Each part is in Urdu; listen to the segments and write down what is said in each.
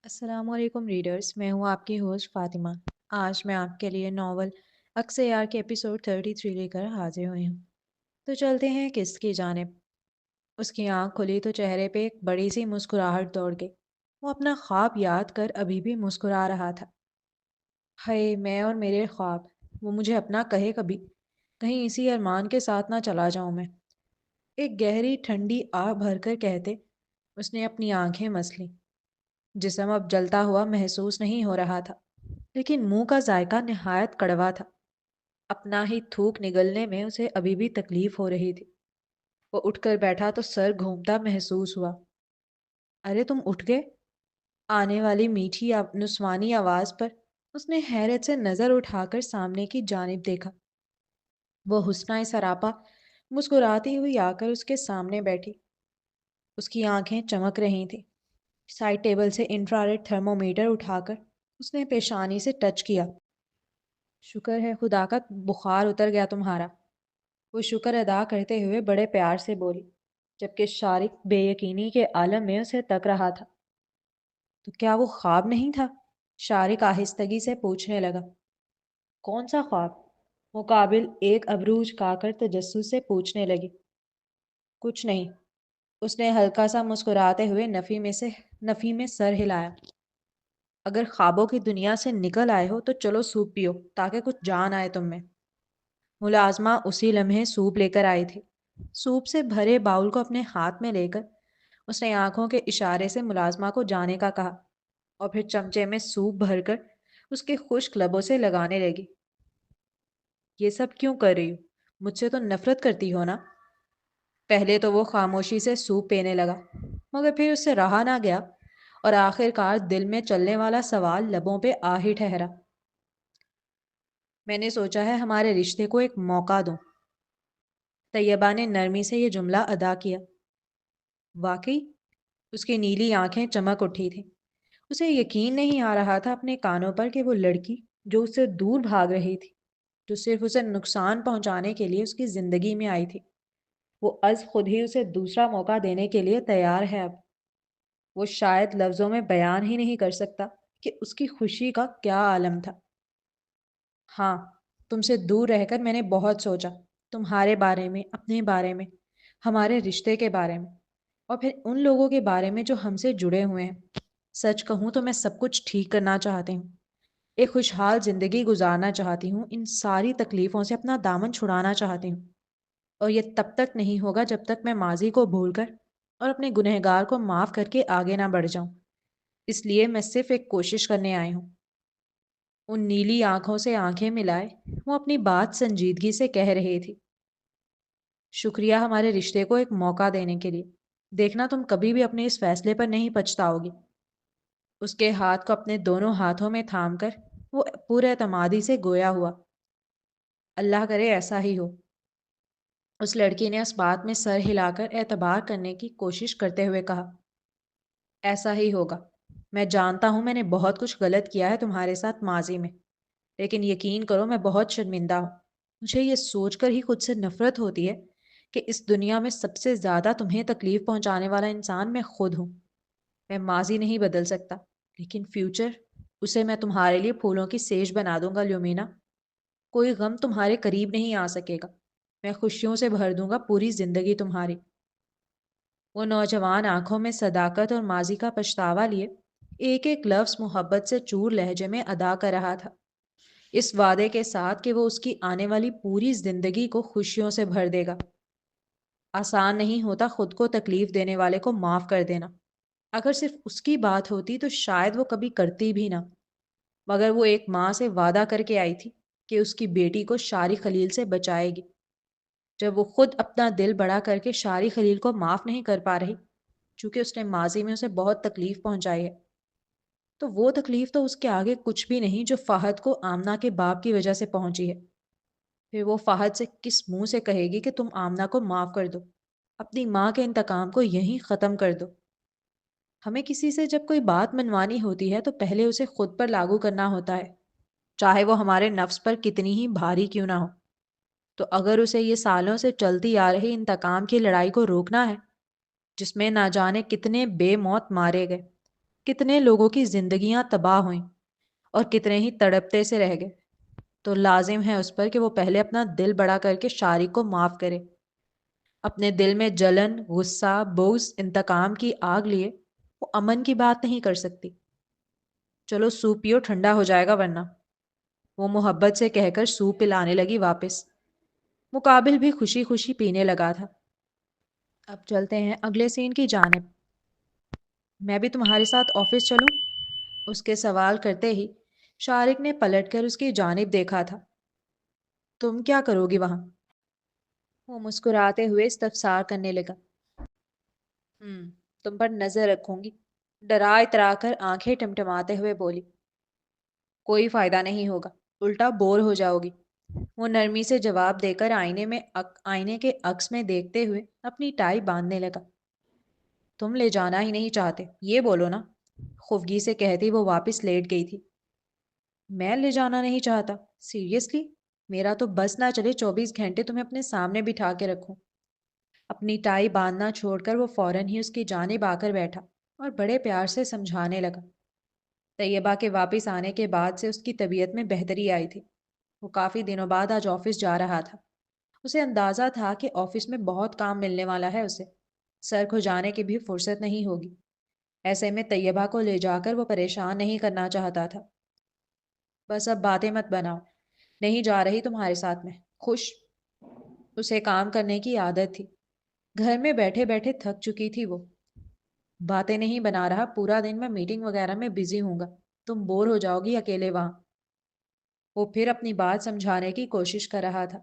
السلام علیکم ریڈرز، میں ہوں آپ کی ہوسٹ فاطمہ۔ آج میں آپ کے لیے ناول عکس یار کے ایپیسوڈ 33 لے کر حاضر ہوئی ہوں۔ تو چلتے ہیں قسط کی جانب۔ اس کی آنکھ کھلی تو چہرے پہ ایک بڑی سی مسکراہٹ دوڑ گئی۔ وہ اپنا خواب یاد کر ابھی بھی مسکرا رہا تھا۔ ہائے میں اور میرے خواب، وہ مجھے اپنا کہے کبھی، کہیں اسی ارمان کے ساتھ نہ چلا جاؤں میں۔ ایک گہری ٹھنڈی آہ بھر کر کہتے اس نے اپنی آنکھیں مس لیں۔ جسم اب جلتا ہوا محسوس نہیں ہو رہا تھا، لیکن منہ کا ذائقہ نہایت کڑوا تھا۔ اپنا ہی تھوک نگلنے میں اسے ابھی بھی تکلیف ہو رہی تھی۔ وہ اٹھ کر بیٹھا تو سر گھومتا محسوس ہوا۔ ارے تم اٹھ گئے؟ آنے والی میٹھی نسوانی آواز پر اس نے حیرت سے نظر اٹھا کر سامنے کی جانب دیکھا۔ وہ حسنہ سراپا مسکراتی ہوئی آ کر اس کے سامنے بیٹھی۔ اس کی آنکھیں چمک رہی تھیں۔ سائڈ ٹیبل سے انفرارڈ تھرمومیٹر اٹھا کر اس نے پیشانی سے ٹچ کیا۔ شکر ہے خدا کا بخار اتر گیا تمہارا، وہ شکر ادا کرتے ہوئے بڑے پیار سے بولی، جبکہ شارق بے یقینی کے عالم میں اسے تک رہا تھا۔ تو کیا وہ خواب نہیں تھا؟ شارق آہستگی سے پوچھنے لگا۔ کون سا خواب؟ مقابل ایک ابرو جھکا کر تجسس سے پوچھنے لگی۔ کچھ نہیں، اس نے ہلکا سا مسکراتے ہوئے نفی میں سر ہلایا۔ اگر خوابوں کی دنیا سے نکل آئے ہو تو چلو سوپ پیو تاکہ کچھ جان آئے تم میں۔ ملازمہ اسی لمحے سوپ لے کر آئی تھی۔ سوپ سے بھرے باؤل کو اپنے ہاتھ میں لے کر اس نے آنکھوں کے اشارے سے ملازمہ کو جانے کا کہا اور پھر چمچے میں سوپ بھر کر اس کے خشک لبوں سے لگانے لگی۔ یہ سب کیوں کر رہی ہو؟ مجھ سے تو نفرت کرتی ہو نا؟ پہلے تو وہ خاموشی سے سوپ پینے لگا، مگر پھر اس سے رہا نہ گیا اور آخر کار دل میں چلنے والا سوال لبوں پہ آ ہی ٹھہرا۔ میں نے سوچا ہے ہمارے رشتے کو ایک موقع دوں۔ طیبہ نے نرمی سے یہ جملہ ادا کیا۔ واقعی؟ اس کی نیلی آنکھیں چمک اٹھی تھیں۔ اسے یقین نہیں آ رہا تھا اپنے کانوں پر کہ وہ لڑکی جو اس سے دور بھاگ رہی تھی، جو صرف اسے نقصان پہنچانے کے لیے اس کی زندگی میں آئی تھی، وہ از خود ہی اسے دوسرا موقع دینے کے لیے تیار ہے اب۔ وہ شاید لفظوں میں بیان ہی نہیں کر سکتا کہ اس کی خوشی کا کیا عالم تھا۔ ہاں، تم سے دور رہ کر میں نے بہت سوچا، تمہارے بارے میں، اپنے بارے میں، ہمارے رشتے کے بارے میں، اور پھر ان لوگوں کے بارے میں جو ہم سے جڑے ہوئے ہیں۔ سچ کہوں تو میں سب کچھ ٹھیک کرنا چاہتی ہوں، ایک خوشحال زندگی گزارنا چاہتی ہوں، ان ساری تکلیفوں سے اپنا دامن چھڑانا چاہتی ہوں، اور یہ تب تک نہیں ہوگا جب تک میں ماضی کو بھول کر اور اپنے گنہگار کو معاف کر کے آگے نہ بڑھ جاؤں۔ اس لیے میں صرف ایک کوشش کرنے آئی ہوں۔ ان نیلی آنکھوں سے آنکھیں ملائے وہ اپنی بات سنجیدگی سے کہہ رہی تھی۔ شکریہ ہمارے رشتے کو ایک موقع دینے کے لیے۔ دیکھنا تم کبھی بھی اپنے اس فیصلے پر نہیں پچھتاؤ گی۔ اس کے ہاتھ کو اپنے دونوں ہاتھوں میں تھام کر وہ پورے اعتمادی سے گویا ہوا۔ اللہ کرے ایسا ہی ہو۔ اس لڑکی نے اس بات میں سر ہلا کر اعتبار کرنے کی کوشش کرتے ہوئے کہا۔ ایسا ہی ہوگا۔ میں جانتا ہوں میں نے بہت کچھ غلط کیا ہے تمہارے ساتھ ماضی میں، لیکن یقین کرو میں بہت شرمندہ ہوں۔ مجھے یہ سوچ کر ہی خود سے نفرت ہوتی ہے کہ اس دنیا میں سب سے زیادہ تمہیں تکلیف پہنچانے والا انسان میں خود ہوں۔ میں ماضی نہیں بدل سکتا، لیکن فیوچر، اسے میں تمہارے لیے پھولوں کی سیج بنا دوں گا لیومینا۔ کوئی غم تمہارے قریب نہیں آ سکے گا۔ میں خوشیوں سے بھر دوں گا پوری زندگی تمہاری۔ وہ نوجوان آنکھوں میں صداقت اور ماضی کا پچھتاوا لیے ایک ایک لفظ محبت سے چور لہجے میں ادا کر رہا تھا، اس وعدے کے ساتھ کہ وہ اس کی آنے والی پوری زندگی کو خوشیوں سے بھر دے گا۔ آسان نہیں ہوتا خود کو تکلیف دینے والے کو معاف کر دینا۔ اگر صرف اس کی بات ہوتی تو شاید وہ کبھی کرتی بھی نہ، مگر وہ ایک ماں سے وعدہ کر کے آئی تھی کہ اس کی بیٹی کو شاری خلیل سے بچائے گی۔ جب وہ خود اپنا دل بڑا کر کے شاری خلیل کو معاف نہیں کر پا رہی، چونکہ اس نے ماضی میں اسے بہت تکلیف پہنچائی ہے، تو وہ تکلیف تو اس کے آگے کچھ بھی نہیں جو فہد کو آمنہ کے باپ کی وجہ سے پہنچی ہے۔ پھر وہ فہد سے کس منہ سے کہے گی کہ تم آمنہ کو معاف کر دو، اپنی ماں کے انتقام کو یہیں ختم کر دو۔ ہمیں کسی سے جب کوئی بات منوانی ہوتی ہے تو پہلے اسے خود پر لاگو کرنا ہوتا ہے، چاہے وہ ہمارے نفس پر کتنی ہی بھاری کیوں نہ ہو۔ تو اگر اسے یہ سالوں سے چلتی آ رہی انتقام کی لڑائی کو روکنا ہے، جس میں نہ جانے کتنے بے موت مارے گئے، کتنے لوگوں کی زندگیاں تباہ ہوئیں اور کتنے ہی تڑپتے سے رہ گئے، تو لازم ہے اس پر کہ وہ پہلے اپنا دل بڑا کر کے شارق کو معاف کرے۔ اپنے دل میں جلن، غصہ، بغض، انتقام کی آگ لیے وہ امن کی بات نہیں کر سکتی۔ چلو سوپ پیو، ٹھنڈا ہو جائے گا ورنہ۔ وہ محبت سے کہہ کر سوپ پلانے لگی واپس۔ مقابل بھی خوشی خوشی پینے لگا تھا۔ اب چلتے ہیں اگلے سین کی جانب۔ میں بھی تمہارے ساتھ آفس چلوں؟ اس کے سوال کرتے ہی شارق نے پلٹ کر اس کی جانب دیکھا تھا۔ تم کیا کرو گی وہاں؟ وہ مسکراتے ہوئے استفسار کرنے لگا۔ تم پر نظر رکھوں گی، ڈرا اترا کر آنکھیں ٹمٹماتے ہوئے بولی۔ کوئی فائدہ نہیں ہوگا، الٹا بور ہو جاؤ گی۔ وہ نرمی سے جواب دے کر آئینے کے عکس میں دیکھتے ہوئے اپنی ٹائی باندھنے لگا۔ تم لے جانا ہی نہیں چاہتے، یہ بولو نا، خفگی سے کہتی وہ واپس لیٹ گئی تھی۔ میں لے جانا نہیں چاہتا؟ سیریسلی؟ میرا تو بس نہ چلے 24 گھنٹے تمہیں اپنے سامنے بٹھا کے رکھوں۔ اپنی ٹائی باندھنا چھوڑ کر وہ فوراً ہی اس کی جانب آ کر بیٹھا اور بڑے پیار سے سمجھانے لگا۔ طیبہ کے واپس آنے کے بعد سے اس کی طبیعت میں بہتری آئی تھی۔ وہ کافی دنوں بعد آج آفس جا رہا تھا۔ اسے اندازہ تھا کہ آفس میں بہت کام ملنے والا ہے اسے، سر کھجانے کی بھی فرصت نہیں ہوگی۔ ایسے میں طیبہ کو لے جا کر وہ پریشان نہیں کرنا چاہتا تھا۔ بس اب باتیں مت بناؤ، نہیں جا رہی تمہارے ساتھ میں، خوش؟ اسے کام کرنے کی عادت تھی، گھر میں بیٹھے بیٹھے تھک چکی تھی وہ۔ باتیں نہیں بنا رہا، پورا دن میں میٹنگ وغیرہ میں بزی ہوں گا، تم بور ہو جاؤ گی اکیلے وہاں۔ وہ پھر اپنی بات سمجھانے کی کوشش کر رہا تھا۔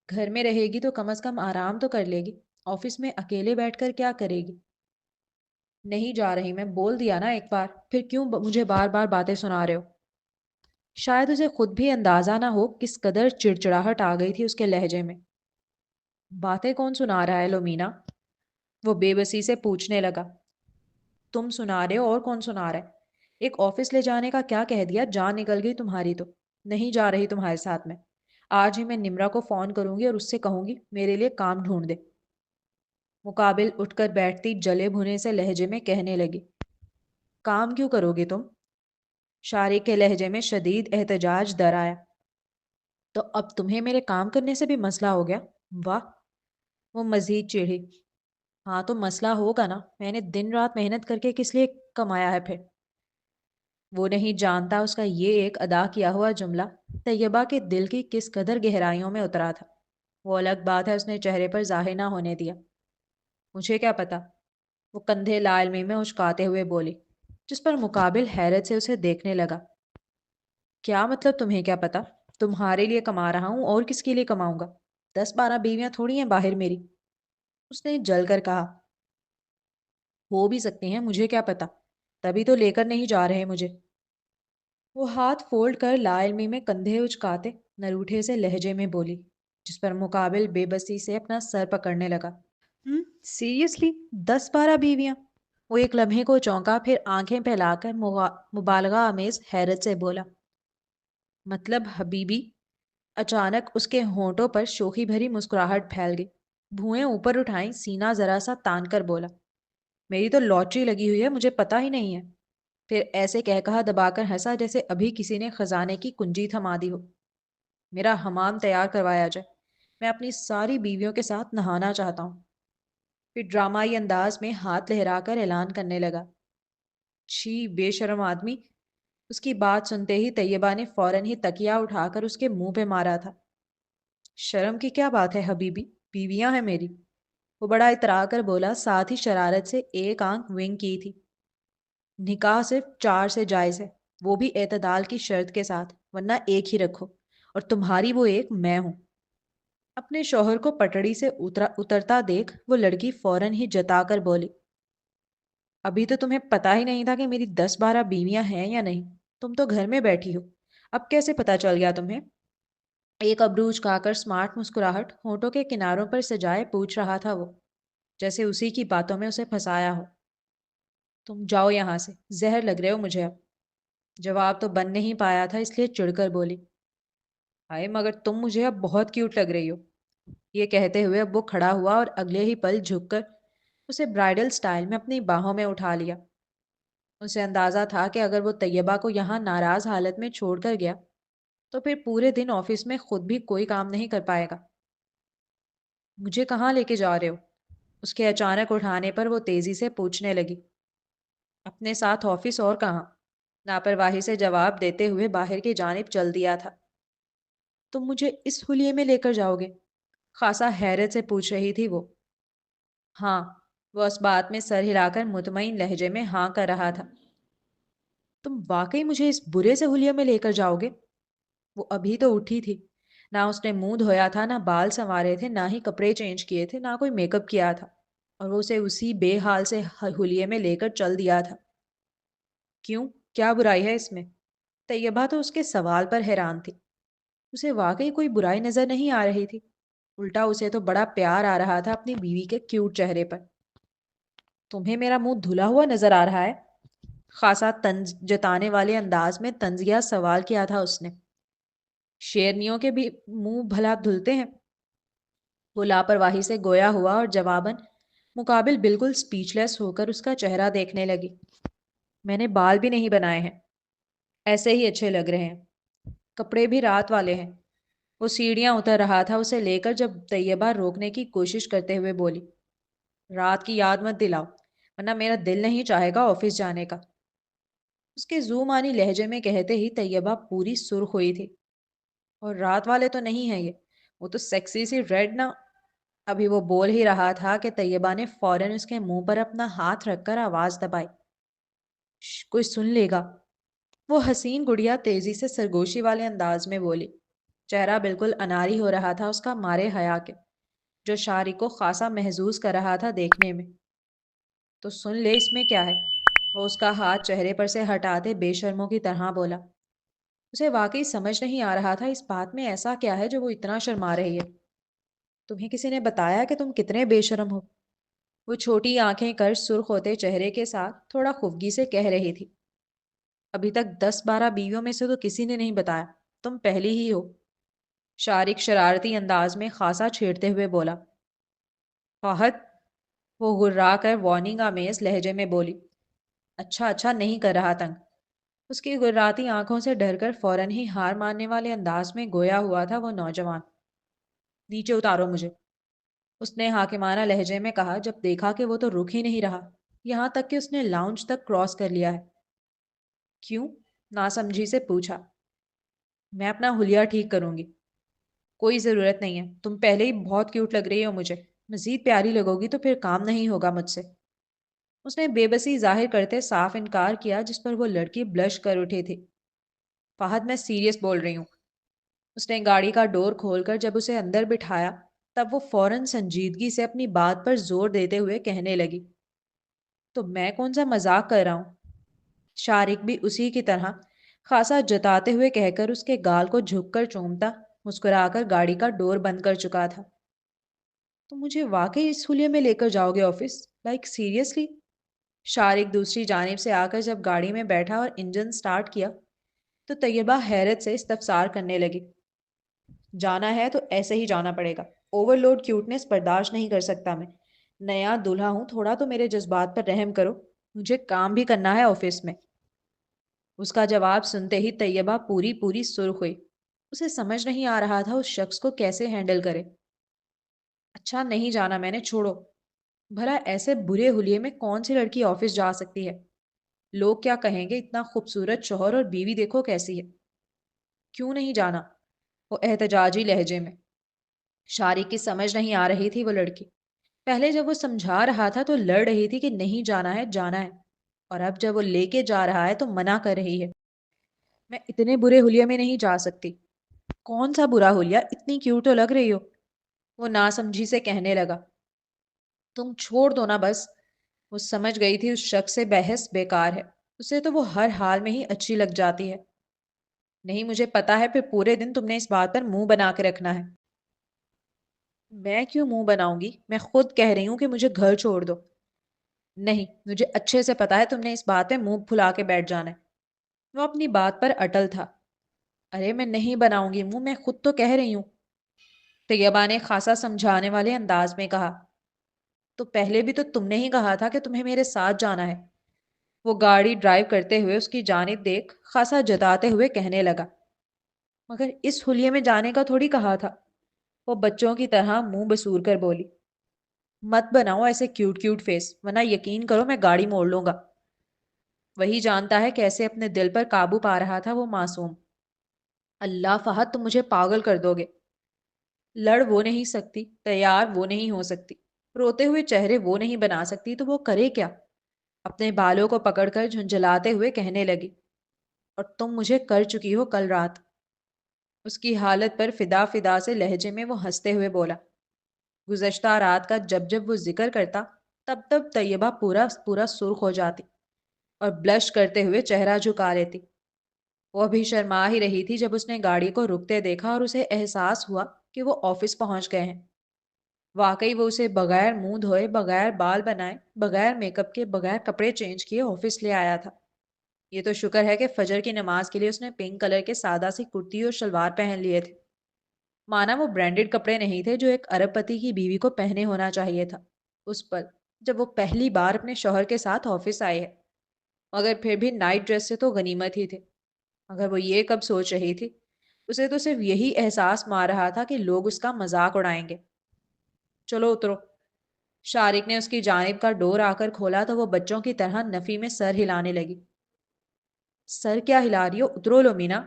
گھر میں رہے گی تو کم از کم آرام تو کر لے گی، آفس میں اکیلے بیٹھ کر کیا کرے گی؟ نہیں جا رہی، میں بول دیا نا ایک بار، پھر کیوں مجھے بار بار باتیں سنا رہے ہو؟ شاید اسے خود بھی اندازہ نہ ہو کس قدر چڑچڑاہٹ آ گئی تھی اس کے لہجے میں۔ باتیں کون سنا رہا ہے لومینا؟ وہ بے بسی سے پوچھنے لگا۔ تم سنا رہے ہو، اور کون سنا رہا ہے؟ ایک آفس لے جانے کا کیا کہہ دیا، جان نکل گئی تمہاری تو۔ نہیں جا رہی تمہارے ساتھ میں۔ آج ہی میں نمرا کو فون کروں گی اور اس سے کہوں گی میرے لیے کام ڈھونڈ دے۔ مقابل اٹھ کر بیٹھتی جلے بھنے سے لہجے میں کہنے لگی۔ کام کیوں کرو گے تم؟ شارق کے لہجے میں شدید احتجاج در آیا۔ تو اب تمہیں میرے کام کرنے سے بھی مسئلہ ہو گیا؟ واہ! وہ مزید چڑھی۔ ہاں تو مسئلہ ہوگا نا، میں نے دن رات محنت کر کے کس لیے کمایا ہے پھر؟ وہ نہیں جانتا اس کا یہ ایک ادا کیا ہوا جملہ طیبہ کے دل کی کس قدر گہرائیوں میں اترا تھا۔ وہ الگ بات ہے اس نے چہرے پر ظاہر نہ ہونے دیا۔ مجھے کیا پتا؟ وہ کندھے لا علمی میں اچکاتے ہوئے بولی، جس پر مقابل حیرت سے اسے دیکھنے لگا۔ کیا مطلب تمہیں کیا پتا؟ تمہارے لیے کما رہا ہوں، اور کس کے لیے کماؤں گا؟ 10-12 بیویاں تھوڑی ہیں باہر میری، اس نے جل کر کہا۔ ہو بھی سکتی ہیں، مجھے کیا پتا، تبھی تو لے کر نہیں جا رہے مجھے۔ وہ ہاتھ فولڈ کر لا علمی میں کندھے اچکاتے نروٹھے سے لہجے میں بولی، جس پر مقابل بے بسی سے اپنا سر پکڑنے لگا۔ سیریسلی 10-12 بیویاں؟ وہ ایک لمحے کو چونکا، پھر آنکھیں پھیلا کر مبالغہ آمیز حیرت سے بولا۔ مطلب حبیبی؟ اچانک اس کے ہونٹوں پر شوخی بھری مسکراہٹ پھیل گئی، بھوئیں اوپر اٹھائیں، سینہ ذرا سا تان کر بولا۔ میری تو لاٹری لگی ہوئی ہے، مجھے پتا ہی نہیں ہے۔ پھر ایسے کہہ کہا دبا کر ہنسا جیسے ابھی کسی نے خزانے کی کنجی تھما دی ہو۔ میرا حمام تیار کروایا جائے، میں اپنی ساری بیویوں کے ساتھ نہانا چاہتا ہوں۔ پھر ڈرامائی انداز میں ہاتھ لہرا کر اعلان کرنے لگا۔ چھی، بے شرم آدمی! اس کی بات سنتے ہی طیبہ نے فوراً ہی تکیا اٹھا کر اس کے منہ پہ مارا تھا۔ شرم کی کیا بات ہے حبیبی، بیویاں ہیں میری، وہ بڑا اترا کر بولا، ساتھ ہی شرارت سے ایک آنکھ ونگ کی تھی۔ نکاح صرف 4 سے جائز ہے، وہ بھی اعتدال کی شرط کے ساتھ، ورنہ ایک ہی رکھو، اور تمہاری وہ ایک میں ہوں۔ اپنے شوہر کو پٹڑی سے اترتا دیکھ وہ لڑکی فوراً ہی جتا کر بولی۔ ابھی تو تمہیں پتا ہی نہیں تھا کہ میری 10-12 بیویاں ہیں یا نہیں، تم تو گھر میں بیٹھی ہو، اب کیسے پتا چل گیا تمہیں؟ ایک ابرو اچکا کر سمارٹ مسکراہٹ ہونٹوں کے کناروں پر سجائے پوچھ رہا تھا وہ، جیسے اسی کی باتوں میں اسے پھنسایا ہو۔ تم جاؤ یہاں سے، زہر لگ رہے ہو مجھے اب۔ جواب تو بن نہیں پایا تھا، اس لیے چڑ کر بولی۔ ہائے مگر تم مجھے اب بہت کیوٹ لگ رہی ہو۔ یہ کہتے ہوئے اب وہ کھڑا ہوا اور اگلے ہی پل جھک کر اسے برائڈل سٹائل میں اپنی باہوں میں اٹھا لیا۔ اسے اندازہ تھا کہ اگر وہ طیبہ کو یہاں ناراض حالت میں چھوڑ کر گیا تو پھر پورے دن آفس میں خود بھی کوئی کام نہیں کر پائے گا۔ مجھے کہاں لے کے جا رہے ہو؟ اس کے اچانک اٹھانے پر وہ تیزی سے پوچھنے لگی۔ اپنے ساتھ آفس اور کہاں؟ لاپرواہی سے جواب دیتے ہوئے باہر کی جانب چل دیا تھا۔ تم مجھے اس حلیے میں لے کر جاؤ گے؟ خاصا حیرت سے پوچھ رہی تھی وہ۔ ہاں، وہ اس بات میں سر ہلا کر مطمئن لہجے میں ہاں کر رہا تھا۔ تم واقعی مجھے اس برے سے حلیے میں لے کر جاؤ گے؟ وہ ابھی تو اٹھی تھی، نہ اس نے منہ دھویا تھا، نہ بال سنوارے تھے، نہ ہی کپڑے چینج کیے تھے، نہ کوئی میک اپ کیا تھا، اور وہ اسے اسی بے حال سے حلیے میں لے کر چل دیا تھا۔ کیوں؟ کیا برائی ہے اس میں؟ طیبہ تو اس کے سوال پر حیران تھی۔ اسے واقعی کوئی برائی نظر نہیں آ رہی تھی، الٹا اسے تو بڑا پیار آ رہا تھا اپنی بیوی کے کیوٹ چہرے پر۔ تمہیں میرا منہ دھلا ہوا نظر آ رہا ہے؟ خاصا طنز جتانے والے انداز میں طنزیہ سوال کیا تھا اس نے۔ شیرنیوں کے بھی منہ بھلا دھلتے ہیں؟ وہ لاپرواہی سے گویا ہوا اور جواباً مقابل بالکل سپیچ لیس ہو کر اس کا چہرہ دیکھنے لگی۔ میں نے بال بھی نہیں بنائے ہیں، ایسے ہی اچھے لگ رہے ہیں، کپڑے بھی رات والے ہیں۔ وہ سیڑھیاں اتر رہا تھا اسے لے کر جب طیبہ روکنے کی کوشش کرتے ہوئے بولی، رات کی یاد مت دلاؤ ورنہ میرا دل نہیں چاہے گا آفس جانے کا۔ اس کے زومانی لہجے میں کہتے ہی طیبہ پوری سرخ ہوئی تھی۔ اور رات والے تو نہیں ہیں یہ، وہ تو سیکسی سی ریڈ نا۔ ابھی وہ بول ہی رہا تھا کہ طیبہ نے فوراً اس کے منہ پر اپنا ہاتھ رکھ کر آواز دبائی۔ کوئی سن لے گا۔ وہ حسین گڑیا تیزی سے سرگوشی والے انداز میں بولی، چہرہ بالکل اناری ہو رہا تھا اس کا مارے حیا کے، جو شاری کو خاصا محظوظ کر رہا تھا دیکھنے میں۔ تو سن لے، اس میں کیا ہے؟ وہ اس کا ہاتھ چہرے پر سے ہٹاتے بے شرموں کی طرح بولا۔ اسے واقعی سمجھ نہیں آ رہا تھا اس بات میں ایسا کیا ہے جو وہ اتنا شرما رہی ہے۔ تمہیں کسی نے بتایا کہ تم کتنے بے شرم ہو؟ وہ چھوٹی آنکھیں کر سرخ ہوتے چہرے کے ساتھ تھوڑا خفگی سے کہہ رہی تھی۔ ابھی تک 10-12 بیویوں میں سے تو کسی نے نہیں بتایا، تم پہلی ہی ہو۔ شارق شرارتی انداز میں خاصا چھیڑتے ہوئے بولا۔ فہد، وہ گررا کر وارننگ آمیز لہجے میں بولی۔ اچھا اچھا نہیں کر رہا تنگ۔ اس کی گراتی آنکھوں سے ڈر کر فوراً ہی ہار ماننے والے انداز میں گویا ہوا تھا وہ نوجوان۔ نیچے اتارو مجھے، اس نے حاکمانہ لہجے میں کہا جب دیکھا کہ وہ تو رک ہی نہیں رہا، یہاں تک کہ اس نے لاؤنج تک کراس کر لیا ہے۔ کیوں؟ ناسمجھی سے پوچھا۔ میں اپنا حلیہ ٹھیک کروں گی۔ کوئی ضرورت نہیں ہے، تم پہلے ہی بہت کیوٹ لگ رہی ہو مجھے، مزید پیاری لگو گی تو پھر کام نہیں ہوگا مجھ سے۔ اس نے بے بسی ظاہر کرتے صاف انکار کیا، جس پر وہ لڑکی بلش کر اٹھی تھی۔ فہد، میں سیریس بول رہی ہوں۔ اس نے گاڑی کا ڈور کھول کر جب اسے اندر بٹھایا تب وہ فوراً سنجیدگی سے اپنی بات پر زور دیتے ہوئے کہنے لگی، تو میں کون سا مذاق کر رہا ہوں؟ شارق بھی اسی کی طرح خاصا جتاتے ہوئے کہہ کر اس کے گال کو جھک کر چومتا مسکرا کر گاڑی کا ڈور بند کر چکا تھا۔ تو مجھے واقعی اس حلیے میں لے کر جاؤ گے آفس؟ Like seriously? شارق دوسری جانب سے آ کر جب گاڑی میں بیٹھا اور انجن سٹارٹ کیا تو طیبہ حیرت سے استفسار کرنے لگی۔ جانا ہے تو ایسے ہی جانا پڑے گا، اوور لوڈ کیوٹنس برداشت نہیں کر سکتا میں۔ نیا دلہا ہوں، تھوڑا تو میرے جذبات پر رحم کرو، مجھے کام بھی کرنا ہے آفس میں۔ اس کا جواب سنتے ہی طیبہ پوری پوری سرخ ہوئی۔ اسے سمجھ نہیں آ رہا تھا اس شخص کو کیسے ہینڈل کرے۔ اچھا نہیں جانا میں نے، چھوڑو۔ بھلا ایسے برے حلیے میں کون سی لڑکی آفس جا سکتی ہے؟ لوگ کیا کہیں گے؟ اتنا خوبصورت شوہر اور بیوی دیکھو کیسی ہے۔ کیوں نہیں جانا؟ وہ احتجاجی لہجے میں۔ شارق کی سمجھ نہیں آ رہی تھی وہ لڑکی۔ پہلے جب وہ سمجھا رہا تھا تو لڑ رہی تھی کہ نہیں جانا ہے، جانا ہے، اور اب جب وہ لے کے جا رہا ہے تو منع کر رہی ہے۔ میں اتنے برے حلیے میں نہیں جا سکتی۔ کون سا برا حلیہ؟ اتنی کیوٹ تو لگ رہی ہو، وہ ناسمجھی سے کہنے لگا۔ تم چھوڑ دو نا بس۔ وہ سمجھ گئی تھی اس شخص سے بحث بیکار ہے، اسے تو وہ ہر حال میں ہی اچھی لگ جاتی ہے۔ نہیں، مجھے پتا ہے، پھر پورے دن تم نے اس بات پر منہ بنا کے رکھنا ہے۔ میں کیوں منہ بناؤں گی؟ میں خود کہہ رہی ہوں کہ مجھے گھر چھوڑ دو۔ نہیں، مجھے اچھے سے پتا ہے تم نے اس بات پہ منہ پھلا کے بیٹھ جانا ہے۔ وہ اپنی بات پر اٹل تھا۔ ارے میں نہیں بناؤں گی منہ، میں خود تو کہہ رہی ہوں، طیبہ نے خاصا سمجھانے والے انداز میں کہا۔ تو پہلے بھی تو تم نے ہی کہا تھا کہ تمہیں میرے ساتھ جانا ہے۔ وہ گاڑی ڈرائیو کرتے ہوئے اس کی جانب دیکھ خاصا جتاتے ہوئے کہنے لگا، مگر اس حلیے میں جانے کا تھوڑی کہا تھا۔ وہ بچوں کی طرح منہ بسور کر بولی، مت بناؤ ایسے کیوٹ کیوٹ فیس، ورنہ یقین کرو میں گاڑی موڑ لوں گا۔ وہی جانتا ہے کیسے اپنے دل پر قابو پا رہا تھا وہ معصوم۔ اللہ فہد، تم مجھے پاگل کر دو گے۔ لڑ وہ نہیں سکتی، تیار وہ نہیں ہو سکتی، روتے ہوئے چہرے وہ نہیں بنا سکتی، تو وہ کرے کیا؟ اپنے بالوں کو پکڑ کر جھنجھلاتے ہوئے کہنے لگی، اور تم مجھے کر چکی ہو کل رات۔ اس کی حالت پر فدا فدا سے لہجے میں وہ ہنستے ہوئے بولا، گزشتہ رات کا جب جب وہ ذکر کرتا تب تب طیبہ پورا پورا سرخ ہو جاتی اور بلش کرتے ہوئے چہرہ جھکا لیتی۔ وہ ابھی شرما ہی رہی تھی جب اس نے گاڑی کو رکتے دیکھا اور اسے احساس ہوا کہ وہ آفس پہنچ گئے ہیں۔ واقعی وہ اسے بغیر منہ دھوئے، بغیر بال بنائے، بغیر میک اپ کے، بغیر کپڑے چینج کیے آفس لے آیا تھا۔ یہ تو شکر ہے کہ فجر کی نماز کے لیے اس نے پنک کلر کے سادہ سی کرتی اور شلوار پہن لیے تھے۔ مانا وہ برانڈڈ کپڑے نہیں تھے جو ایک ارب پتی کی بیوی کو پہنے ہونا چاہیے تھا اس پر، جب وہ پہلی بار اپنے شوہر کے ساتھ آفس آئے ہے۔ مگر پھر بھی نائٹ ڈریس سے تو غنیمت ہی تھے۔ مگر وہ یہ کب سوچ رہی تھی؟ اسے تو صرف یہی احساس مار رہا تھا کہ لوگ اس کا مذاق اڑائیں گے۔ چلو اترو۔ شارق نے اس کی جانب کا ڈور آ کر کھولا تو وہ بچوں کی طرح نفی میں سر ہلانے لگی۔ سر کیا ہلا رہی ہو؟ اترو لو مینا۔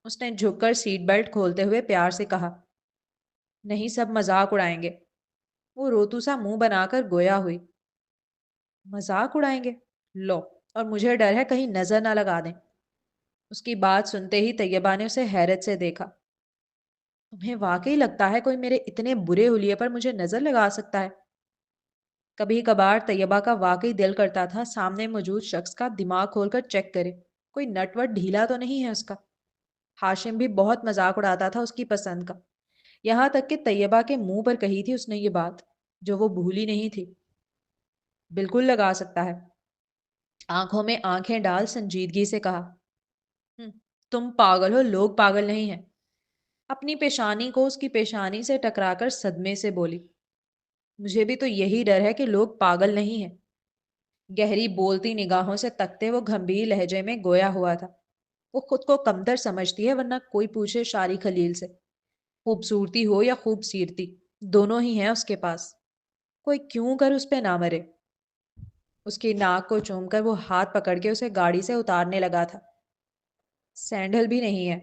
اس نے جھک کر سیٹ بیلٹ کھولتے ہوئے پیار سے کہا۔ نہیں، سب مذاق اڑائیں گے۔ وہ روتو سا منہ بنا کر گویا ہوئی۔ مذاق اڑائیں گے؟ لو، اور مجھے ڈر ہے کہیں نظر نہ لگا دیں۔ اس کی بات سنتے ہی طیبہ نے اسے حیرت سے دیکھا۔ تمہیں واقعی لگتا ہے کوئی میرے اتنے برے حلیے پر مجھے نظر لگا سکتا ہے؟ کبھی کبھار طیبہ کا واقعی دل کرتا تھا سامنے موجود شخص کا دماغ کھول کر چیک کرے، کوئی نٹ وٹ ڈھیلا تو نہیں ہے اس کا۔ ہاشم بھی بہت مذاق اڑاتا تھا اس کی پسند کا، یہاں تک کہ طیبہ کے منہ پر کہی تھی اس نے یہ بات، جو وہ بھولی نہیں تھی۔ بالکل لگا سکتا ہے۔ آنکھوں میں آنکھیں ڈال سنجیدگی سے کہا، "ہم، تم پاگل ہو، لوگ پاگل نہیں ہیں۔ اپنی پیشانی کو اس کی پیشانی سے ٹکرا کر صدمے سے بولی، مجھے بھی تو یہی ڈر ہے کہ لوگ پاگل نہیں ہیں۔ گہری بولتی نگاہوں سے تکتے وہ گھمبیر لہجے میں گویا ہوا تھا، وہ خود کو کمتر سمجھتی ہے، ورنہ کوئی پوچھے شاری خلیل سے، خوبصورتی ہو یا خوبصیرتی، دونوں ہی ہیں اس کے پاس، کوئی کیوں کر اس پہ نہ مرے۔ اس کی ناک کو چوم کر وہ ہاتھ پکڑ کے اسے گاڑی سے اتارنے لگا تھا۔ سینڈل بھی نہیں ہے۔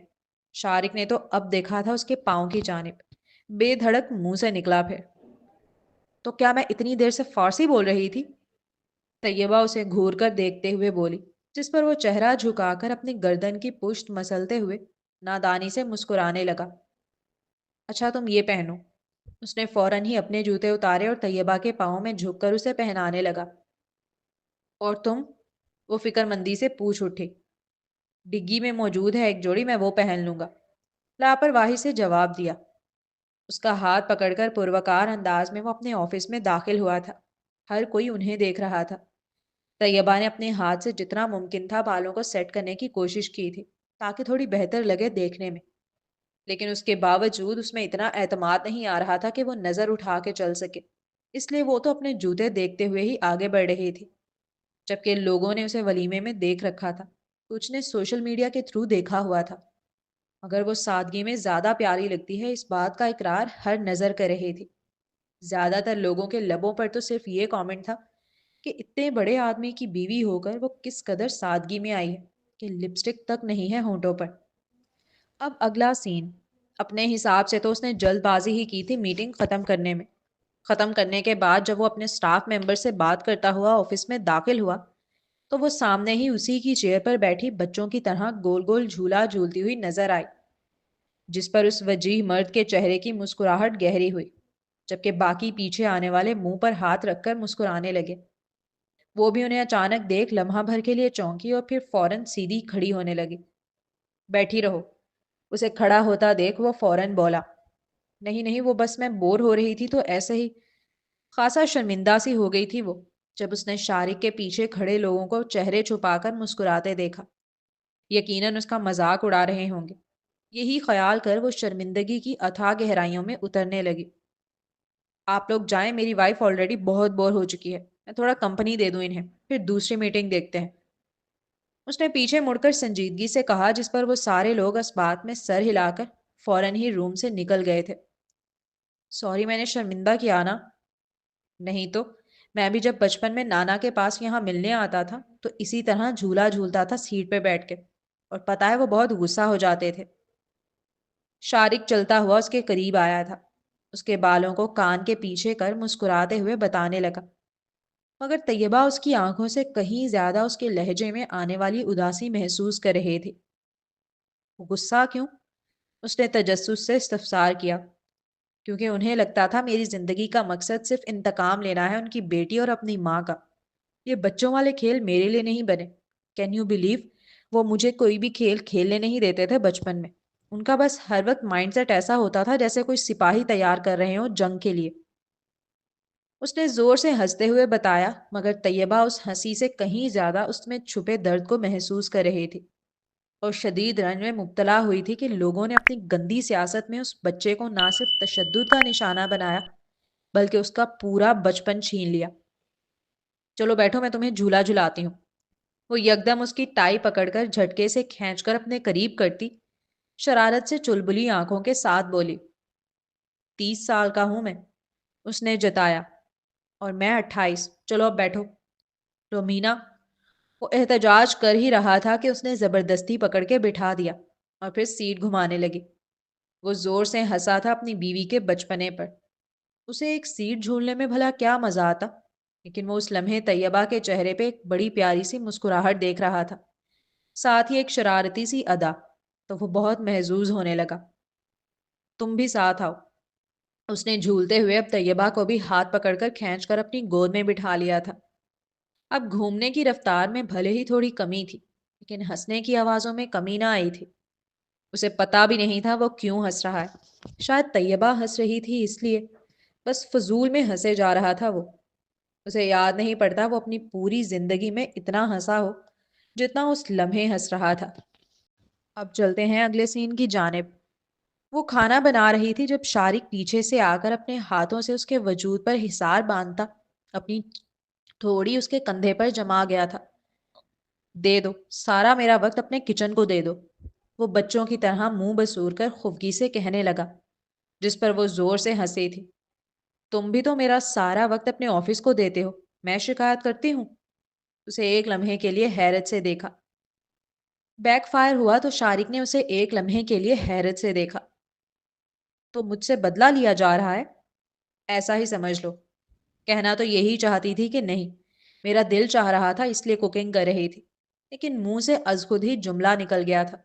شارق نے تو اب دیکھا تھا اس کے پاؤں کی جانب، بے دھڑک منہ سے نکلا پھر، تو کیا میں اتنی دیر سے فارسی بول رہی تھی؟ طیبہ اسے گھور کر دیکھتے ہوئے بولی، جس پر وہ چہرہ جھکا کر اپنی گردن کی پشت مسلتے ہوئے نادانی سے مسکرانے لگا۔ اچھا تم یہ پہنو۔ اس نے فوراً ہی اپنے جوتے اتارے اور طیبہ کے پاؤں میں جھک کر اسے پہنانے لگا۔ اور تم؟ وہ فکر مندی سے پوچھ اٹھی۔ ڈگی میں موجود ہے ایک جوڑی، میں وہ پہن لوں گا، لاپرواہی سے جواب دیا۔ اس کا ہاتھ پکڑ کر پروکار انداز میں وہ اپنے آفس میں داخل ہوا تھا۔ ہر کوئی انہیں دیکھ رہا تھا۔ طیبہ نے اپنے ہاتھ سے جتنا ممکن تھا بالوں کو سیٹ کرنے کی کوشش کی تھی تاکہ تھوڑی بہتر لگے دیکھنے میں، لیکن اس کے باوجود اس میں اتنا اعتماد نہیں آ رہا تھا کہ وہ نظر اٹھا کے چل سکے، اس لیے وہ تو اپنے جوتے دیکھتے ہوئے ہی آگے بڑھ رہی تھی، جبکہ لوگوں نے اسے ولیمے میں دیکھ رکھا تھا، کچھ نے سوشل میڈیا کے تھرو دیکھا ہوا تھا۔ مگر وہ سادگی میں زیادہ پیاری لگتی ہے، اس بات کا اقرار ہر نظر کر رہی تھی۔ زیادہ تر لوگوں کے لبوں پر تو صرف یہ کامنٹ تھا کہ اتنے بڑے آدمی کی بیوی ہو کر وہ کس قدر سادگی میں آئی ہے کہ لپسٹک تک نہیں ہے ہونٹوں پر۔ اب اگلا سین۔ اپنے حساب سے تو اس نے جلد بازی ہی کی تھی میٹنگ ختم کرنے میں۔ ختم کرنے کے بعد جب وہ اپنے سٹاف ممبر سے بات کرتا ہوا آفس میں داخل ہوا تو وہ سامنے ہی اسی کی چیئر پر بیٹھی بچوں کی طرح گول گول جھولا جھولتی ہوئی نظر آئی، جس پر اس وجیح مرد کے چہرے کی مسکراہٹ گہری ہوئی، جبکہ باقی پیچھے آنے والے منہ پر ہاتھ رکھ کر مسکرانے لگے۔ وہ بھی انہیں اچانک دیکھ لمحہ بھر کے لیے چونکی اور پھر فوراً سیدھی کھڑی ہونے لگی۔ بیٹھی رہو۔ اسے کھڑا ہوتا دیکھ وہ فوراً بولا، نہیں نہیں، وہ بس میں بور ہو رہی تھی تو ایسے ہی۔ خاصا شرمندہ سی ہو گئی تھی وہ جب اس نے شارق کے پیچھے کھڑے لوگوں کو چہرے چھپا کر مسکراتے دیکھا۔ یقیناً اس کا مذاق اڑا رہے ہوں گے، یہی خیال کر وہ شرمندگی کی اتھاہ گہرائیوں میں اترنے لگی۔ آپ لوگ جائیں، میری وائف آلریڈی بہت بور ہو چکی ہے، میں تھوڑا کمپنی دے دوں انہیں، پھر دوسری میٹنگ دیکھتے ہیں۔ اس نے پیچھے مڑ کر سنجیدگی سے کہا، جس پر وہ سارے لوگ اس بات میں سر ہلا کر فوراً ہی روم سے نکل گئے تھے۔ سوری، میں نے شرمندہ کیا نا؟ نہیں تو، میں بھی جب بچپن میں نانا کے پاس یہاں ملنے آتا تھا تو اسی طرح جھولا جھولتا تھا سیٹ پہ بیٹھ کے، اور پتہ ہے وہ بہت غصہ ہو جاتے تھے۔ شارق چلتا ہوا اس کے قریب آیا تھا، اس کے بالوں کو کان کے پیچھے کر مسکراتے ہوئے بتانے لگا، مگر طیبہ اس کی آنکھوں سے کہیں زیادہ اس کے لہجے میں آنے والی اداسی محسوس کر رہے تھے۔ غصہ کیوں؟ اس نے تجسس سے استفسار کیا۔ کیونکہ انہیں لگتا تھا میری زندگی کا مقصد صرف انتقام لینا ہے ان کی بیٹی اور اپنی ماں کا۔ یہ بچوں والے کھیل میرے لیے نہیں بنے۔ کین یو بلیو، وہ مجھے کوئی بھی کھیل کھیلنے نہیں دیتے تھے بچپن میں۔ ان کا بس ہر وقت مائنڈ سیٹ ایسا ہوتا تھا جیسے کوئی سپاہی تیار کر رہے ہوں جنگ کے لیے۔ اس نے زور سے ہنستے ہوئے بتایا، مگر طیبہ اس ہنسی سے کہیں زیادہ اس میں چھپے درد کو محسوس کر رہی تھی، اور شدید رنج میں مبتلا ہوئی تھی کہ لوگوں نے اپنی گندی سیاست میں اس بچے کو نہ صرف تشدد کا نشانہ بنایا بلکہ اس کا پورا بچپن چھین لیا۔ چلو بیٹھو، میں تمہیں جھولا جھلاتی ہوں۔ وہ یکدم اس کی ٹائی پکڑ کر جھٹکے سے کھینچ کر اپنے قریب کرتی شرارت سے چلبلی آنکھوں کے ساتھ بولی، 30 سال کا ہوں میں، اس نے جتایا، اور میں 28۔ چلو اب بیٹھو۔ رومینا، وہ احتجاج کر ہی رہا تھا کہ اس نے زبردستی پکڑ کے بٹھا دیا اور پھر سیٹ گھمانے لگی۔ وہ زور سے ہنسا تھا اپنی بیوی کے بچپنے پر۔ اسے ایک سیٹ جھولنے میں بھلا کیا مزہ آتا؟ لیکن وہ اس لمحے طیبہ کے چہرے پہ ایک بڑی پیاری سی مسکراہٹ دیکھ رہا تھا، ساتھ ہی ایک شرارتی سی ادا، تو وہ بہت محظوظ ہونے لگا۔ تم بھی ساتھ آؤ۔ اس نے جھولتے ہوئے اب طیبہ کو بھی ہاتھ پکڑ کر کھینچ کر اپنی گود میں بٹھا لیا تھا۔ اب گھومنے کی رفتار میں بھلے ہی تھوڑی کمی تھی، لیکن ہنسنے کی آوازوں میں کمی نہ آئی تھی۔ اسے پتا بھی نہیں تھا وہ کیوں ہنس رہا ہے، شاید طیبہ ہنس رہی تھی اس لیے، بس فضول میں ہنسے جا رہا تھا وہ۔ اسے یاد نہیں پڑتا وہ اپنی پوری زندگی میں اتنا ہنسا ہو جتنا اس لمحے ہنس رہا تھا۔ اب چلتے ہیں اگلے سین کی جانب۔ وہ کھانا بنا رہی تھی جب شارق پیچھے سے آ کر اپنے ہاتھوں سے اس کے وجود پر حصار باندھتا اپنی تھوڑی اس کے کندھے پر جما گیا تھا۔ دے دو، سارا میرا وقت اپنے کچن کو دے دو، وہ بچوں کی طرح منہ بسور کر خفگی سے کہنے لگا، جس پر وہ زور سے ہنسی تھی۔ تم بھی تو میرا سارا وقت اپنے آفس کو دیتے ہو، میں شکایت کرتی ہوں؟ اسے ایک لمحے کے لیے حیرت سے دیکھا۔ بیک فائر ہوا تو شارق نے اسے ایک لمحے کے لیے حیرت سے دیکھا۔ تو مجھ سے بدلہ لیا جا رہا ہے؟ ایسا ہی سمجھ لو۔ کہنا تو یہی چاہتی تھی کہ نہیں، میرا دل چاہ رہا تھا اس لیے کوکنگ کر رہی تھی، لیکن منہ سے از خود ہی جملہ نکل گیا تھا۔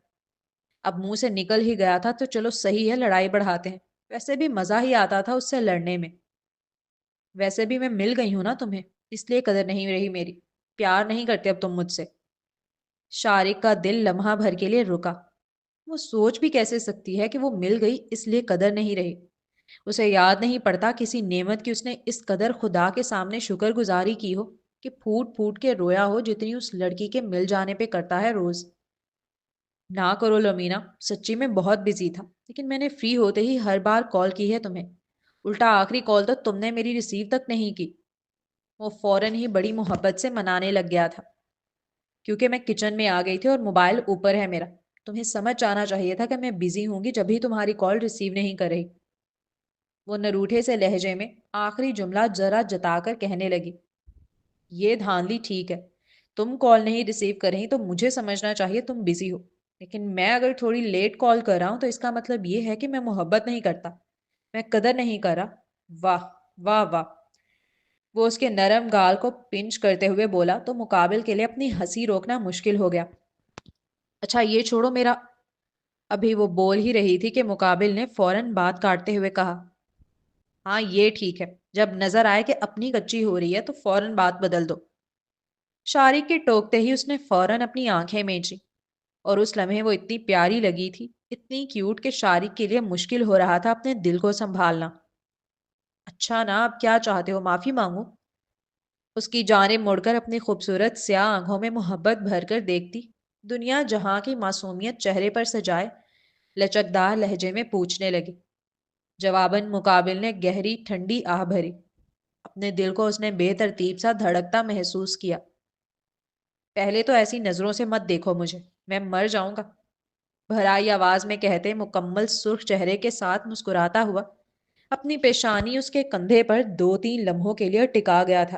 اب منہ سے نکل ہی گیا تھا تو چلو صحیح ہے، لڑائی بڑھاتے ہیں، ویسے بھی مزہ ہی آتا تھا اس سے لڑنے میں۔ ویسے بھی میں مل گئی ہوں نا تمہیں، اس لیے قدر نہیں رہی میری، پیار نہیں کرتے اب تم مجھ سے۔ شارق کا دل لمحہ بھر کے لیے رکا۔ وہ سوچ بھی کیسے سکتی ہے کہ وہ مل گئی اس لیے قدر نہیں رہی؟ اسے یاد نہیں پڑتا کسی نعمت کی اس نے اس قدر خدا کے سامنے شکر گزاری کی ہو کہ پھوٹ پھوٹ کے رویا ہو جتنی اس لڑکی کے مل جانے پہ کرتا ہے روز۔ نہ کرو لمینا، سچی میں بہت بزی تھا، لیکن میں نے فری ہوتے ہی ہر بار کال کی ہے تمہیں، الٹا آخری کال تو تم نے میری ریسیو تک نہیں کی۔ وہ فوراً ہی بڑی محبت سے منانے لگ گیا تھا، کیونکہ میں کچن میں آ گئی تھی اور موبائل اوپر ہے میرا، تمہیں سمجھ جانا چاہیے تھا کہ میں بزی ہوں گی جب بھی تمہاری کال ریسیو نہیں کر رہی۔ وہ نروٹھے سے لہجے میں آخری جملہ ذرا جتا کر کہنے لگی، یہ دھاندلی ٹھیک ہے، تم کال نہیں ریسیو کر رہی تو مجھے سمجھنا چاہیے تم بزی ہو، لیکن میں اگر تھوڑی لیٹ کال کر رہا ہوں تو اس کا مطلب یہ ہے کہ میں محبت نہیں کرتا، میں قدر نہیں کر رہا۔ واہ واہ واہ! وہ اس کے نرم گال کو پنچ کرتے ہوئے بولا تو مقابل کے لیے اپنی ہنسی روکنا مشکل ہو گیا۔ اچھا یہ چھوڑو میرا، ابھی وہ بول ہی رہی تھی کہ مقابل نے فوراً بات کاٹتے ہوئے کہا، ہاں یہ ٹھیک ہے، جب نظر آئے کہ اپنی کچی ہو رہی ہے تو فوراً بات بدل دو۔ شارق کے ٹوکتے ہی اس نے فوراً اپنی آنکھیں میچی، اور اس لمحے وہ اتنی پیاری لگی تھی، اتنی کیوٹ کہ شارق کے لیے مشکل ہو رہا تھا اپنے دل کو سنبھالنا۔ اچھا نا، اب کیا چاہتے ہو، معافی مانگو؟ اس کی جانب مڑ کر اپنی خوبصورت سیاہ آنکھوں میں محبت بھر کر دیکھتی دنیا جہاں کی معصومیت چہرے پر سجائے لچکدار لہجے میں پوچھنے لگی۔ جواباً مقابل نے گہری ٹھنڈی آہ بھری، اپنے دل کو اس نے بے ترتیب سا دھڑکتا محسوس کیا۔ پہلے تو ایسی نظروں سے مت دیکھو مجھے، میں مر جاؤں گا، بھرائی آواز میں کہتے مکمل سرخ چہرے کے ساتھ مسکراتا ہوا اپنی پیشانی اس کے کندھے پر 2-3 لمحوں کے لیے ٹکا گیا تھا۔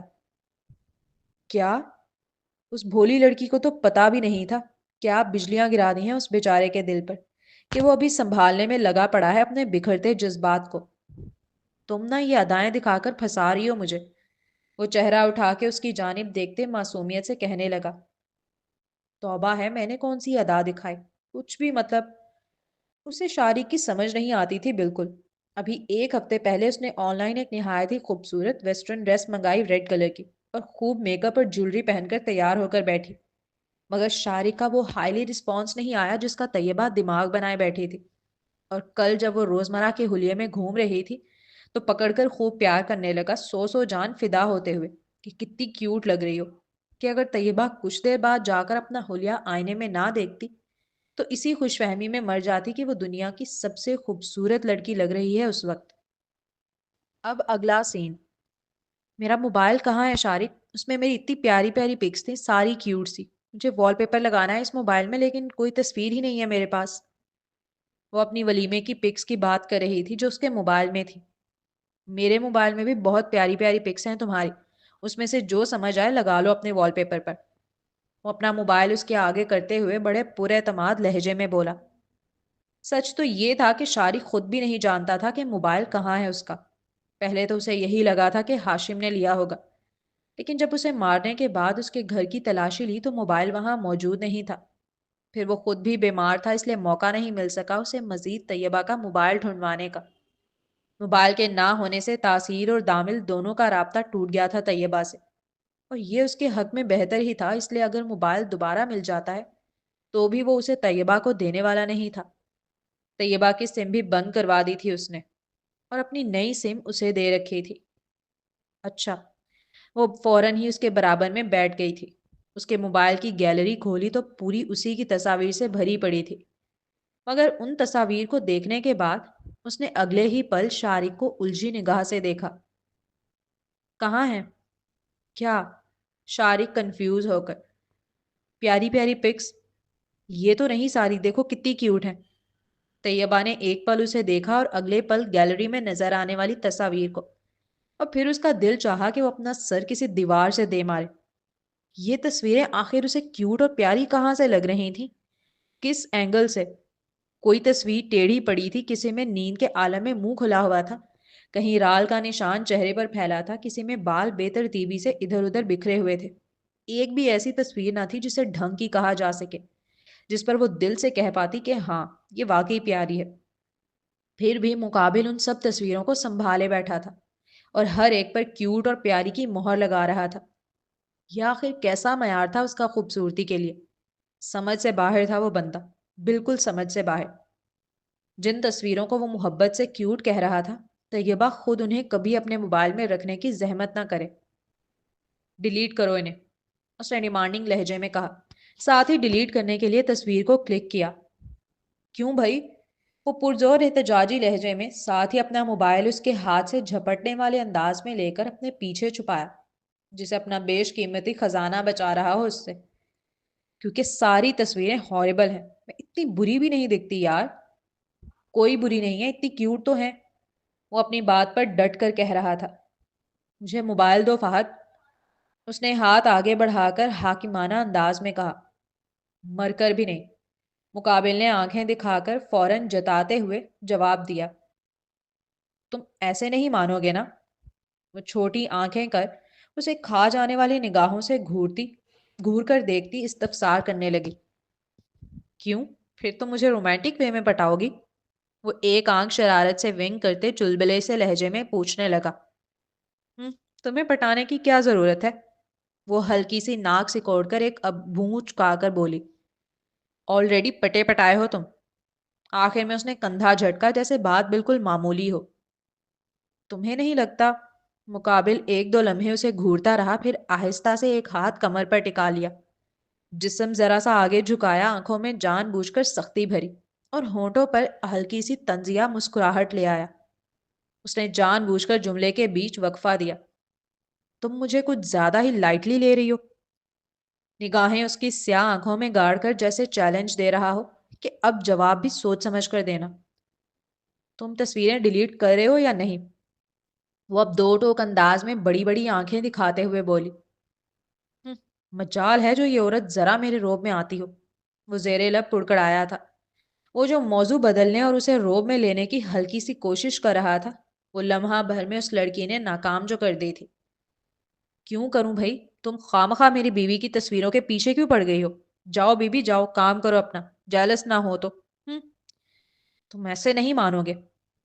کیا؟ اس بھولی لڑکی کو تو پتا بھی نہیں تھا کیا بجلیاں گرا دی ہیں اس بیچارے کے دل پر، کہ وہ ابھی سنبھالنے میں لگا پڑا ہے اپنے بکھرتے جذبات کو۔ تم نہ یہ ادائیں دکھا کر پھنسا رہی ہو مجھے، وہ چہرہ اٹھا کے اس کی جانب دیکھتے معصومیت سے کہنے لگا۔ توبہ ہے، میں نے کون سی ادا دکھائی؟ کچھ بھی مطلب۔ اسے شاری کی سمجھ نہیں آتی تھی بالکل۔ ابھی ایک ہفتے پہلے اس نے آن لائن ایک نہایت ہی خوبصورت ویسٹرن ڈریس منگائی ریڈ کلر کی، اور خوب میک اپ اور جیولری پہن کر تیار ہو کر بیٹھی، مگر شاری کا وہ ہائیلی رسپانس نہیں آیا جس کا طیبہ دماغ بنائے بیٹھی تھی۔ اور کل جب وہ روزمرہ کے حلیے میں گھوم رہی تھی تو پکڑ کر خوب پیار کرنے لگا، سو جان فدا ہوتے ہوئے کہ کتنی کیوٹ لگ رہی ہو، کہ اگر طیبہ کچھ دیر بعد جا کر اپنا حلیہ آئینے میں نہ دیکھتی تو اسی خوش فہمی میں مر جاتی کہ وہ دنیا کی سب سے خوبصورت لڑکی لگ رہی ہے اس وقت۔ اب اگلا سین۔ میرا موبائل کہاں ہے شارق؟ اس میں میری اتنی پیاری پیاری پکس تھی، ساری کیوٹ سی، مجھے وال پیپر لگانا ہے اس موبائل میں لیکن کوئی تصویر ہی نہیں ہے میرے پاس۔ وہ اپنی ولیمے کی پکس کی بات کر رہی تھی جو اس کے موبائل میں تھی۔ میرے موبائل میں بھی بہت پیاری پیاری پکس ہیں تمہاری، اس میں سے جو سمجھ آئے لگا لو اپنے وال پیپر پر۔ وہ اپنا موبائل اس کے آگے کرتے ہوئے بڑے پر اعتماد لہجے میں بولا۔ سچ تو یہ تھا کہ شارق خود بھی نہیں جانتا تھا کہ موبائل کہاں ہے اس کا۔ پہلے تو اسے یہی لگا تھا کہ ہاشم نے لیا ہوگا، لیکن جب اسے مارنے کے بعد اس کے گھر کی تلاشی لی تو موبائل وہاں موجود نہیں تھا۔ پھر وہ خود بھی بیمار تھا، اس لیے موقع نہیں مل سکا اسے مزید طیبہ کا موبائل ڈھونڈوانے کا۔ موبائل کے نہ ہونے سے تاثیر اور دامل دونوں کا رابطہ ٹوٹ گیا تھا طیبہ سے، اور یہ اس کے حق میں بہتر ہی تھا، اس لیے اگر موبائل دوبارہ مل جاتا ہے تو بھی وہ اسے طیبہ کو دینے والا نہیں تھا۔ طیبہ کی سم بھی بند کروا دی تھی اس نے، اور اپنی نئی سم اسے دے رکھی تھی۔ اچھا، وہ فوراً ہی اس کے برابر میں بیٹھ گئی تھی۔ اس کے موبائل کی گیلری کھولی تو پوری اسی کی تصاویر سے بھری پڑی تھی، مگر ان تصاویر کو دیکھنے کے بعد اس نے اگلے ہی پل شارق کو الجھی نگاہ سے دیکھا۔ کہاں ہے؟ کیا؟ شارق کنفیوز ہو کر۔ پیاری پیاری پکس؟ یہ تو نہیں ساری، دیکھو کتنی کیوٹ ہیں۔ طیبہ نے ایک پل اسے دیکھا اور اگلے پل گیلری میں نظر آنے والی تصاویر کو، اور پھر اس کا دل چاہا کہ وہ اپنا سر کسی دیوار سے دے مارے۔ یہ تصویریں آخر اسے کیوٹ اور پیاری کہاں سے لگ رہی تھیں؟ کس اینگل سے؟ کوئی تصویر ٹیڑھی پڑی تھی، کسی میں نیند کے عالم میں منہ کھلا ہوا تھا، کہیں رال کا نشان چہرے پر پھیلا تھا، کسی میں بال بے ترتیبی سے ادھر ادھر بکھرے ہوئے تھے۔ ایک بھی ایسی تصویر نہ تھی جسے ڈھنگ کی کہا جا سکے، جس پر وہ دل سے کہہ پاتی کہ ہاں یہ واقعی پیاری ہے۔ پھر بھی مقابل ان سب تصویروں کو سنبھالے بیٹھا تھا اور ہر ایک پر کیوٹ اور پیاری کی مہر لگا رہا تھا۔ یہ آخر کیسا معیار تھا اس کا خوبصورتی کے لیے؟ سمجھ سے باہر تھا وہ بندہ، بالکل سمجھ سے باہر۔ جن تصویروں کو وہ محبت سے کیوٹ کہہ رہا تھا، طیبہ خود انہیں کبھی اپنے موبائل میں رکھنے کی زحمت نہ کرے۔ ڈیلیٹ کرو انہیں، اس نے ڈیمانڈنگ لہجے میں کہا، ساتھ ہی ڈیلیٹ کرنے کے لیے تصویر کو کلک کیا۔ کیوں بھائی؟ وہ پرزور احتجاجی لہجے میں، ساتھ ہی اپنا موبائل اس کے ہاتھ سے جھپٹنے والے انداز میں لے کر اپنے پیچھے چھپایا، جسے اپنا بیش قیمتی خزانہ بچا رہا ہو اس سے۔ کیونکہ ساری تصویریں ہاربل ہیں، میں اتنی بری بھی نہیں دکھتی یار۔ کوئی بری نہیں ہے، اتنی کیوٹ تو ہیں۔ وہ اپنی بات پر ڈٹ کر کہہ رہا تھا۔ مجھے موبائل دو فہد، اس نے ہاتھ آگے بڑھا کر حاکمانہ انداز میں کہا۔ مر کر بھی نہیں، مقابل نے آنکھیں دکھا کر فوراً جتاتے ہوئے جواب دیا۔ تم ایسے نہیں مانو گے نا؟ وہ چھوٹی آنکھیں کر اسے کھا جانے والی نگاہوں سے گھور کر دیکھتی استفسار کرنے لگی۔ کیوں؟ پھر تو مجھے رومانٹک وے میں پٹاؤ گی؟ وہ ایک آنکھ شرارت سے ونگ کرتے چلبلے سے لہجے میں پوچھنے لگا۔ تمہیں پٹانے کی کیا ضرورت ہے؟ وہ ہلکی سی ناک سکوڑ کر ایک منہ چکا کر بولی۔ آلریڈی پٹے پٹائے ہو تم۔ آخر میں اس نے کندھا جھٹکا جیسے بات بالکل معمولی ہو۔ تمہیں نہیں لگتا؟ مقابل ایک دو لمحے اسے گھورتا رہا، پھر آہستہ سے ایک ہاتھ کمر پر ٹکا لیا، جسم ذرا سا آگے جھکایا، آنکھوں میں جان بوجھ کر سختی بھری اور ہونٹوں پر ہلکی سی طنزیہ مسکراہٹ لے آیا۔ اس نے جان بوجھ کر جملے کے بیچ وقفہ دیا۔ تم مجھے کچھ زیادہ ہی لائٹلی لے رہی ہو۔ نگاہیں اس کی سیاہ آنکھوں میں گاڑ کر جیسے چیلنج دے رہا ہو کہ اب جواب بھی سوچ سمجھ کر دینا۔ تم تصویریں ڈیلیٹ کر رہے ہو یا نہیں؟ وہ اب دو ٹوک انداز میں بڑی بڑی آنکھیں دکھاتے ہوئے بولی۔ "ہم، مجال ہے جو یہ عورت ذرا میرے روب میں آتی ہو"۔ وہ زیر لب پڑکڑایا تھا۔ وہ جو موضوع بدلنے اور اسے روب میں لینے کی ہلکی سی کوشش کر رہا تھا، وہ لمحہ بھر میں اس لڑکی نے ناکام جو کر دی تھی۔ کیوں کروں بھائی؟ تم خوامخواہ میری بیوی کی تصویروں کے پیچھے کیوں پڑ گئی ہو؟ جاؤ بیوی جاؤ، کام کرو اپنا، جیلس نہ ہو تو۔ ہم، تم ایسے نہیں مانو گے،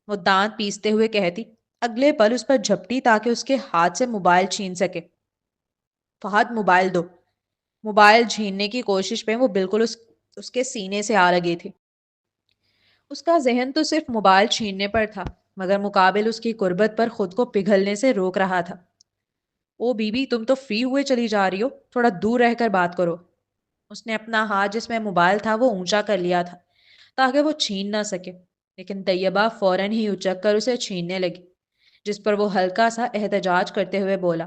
وہ دانت پیستے ہوئے کہتی، اگلے پل اس پر جھپٹی تاکہ اس کے ہاتھ سے موبائل چھین سکے۔ فہد موبائل دو۔ موبائل چھیننے کی کوشش میں وہ بالکل اس کے سینے سے آ لگی تھی۔ اس کا ذہن تو صرف موبائل چھیننے پر تھا، مگر مقابل اس کی قربت پر خود کو پگھلنے سے روک رہا تھا۔ او بی بی، تم تو فری ہوئے چلی جا رہی ہو، تھوڑا دور رہ کر بات کرو۔ اس نے اپنا ہاتھ جس میں موبائل تھا وہ اونچا کر لیا تھا تاکہ وہ چھین نہ سکے، لیکن طیبہ فوراً ہی اچک کر اسے چھیننے لگی، جس پر وہ ہلکا سا احتجاج کرتے ہوئے بولا،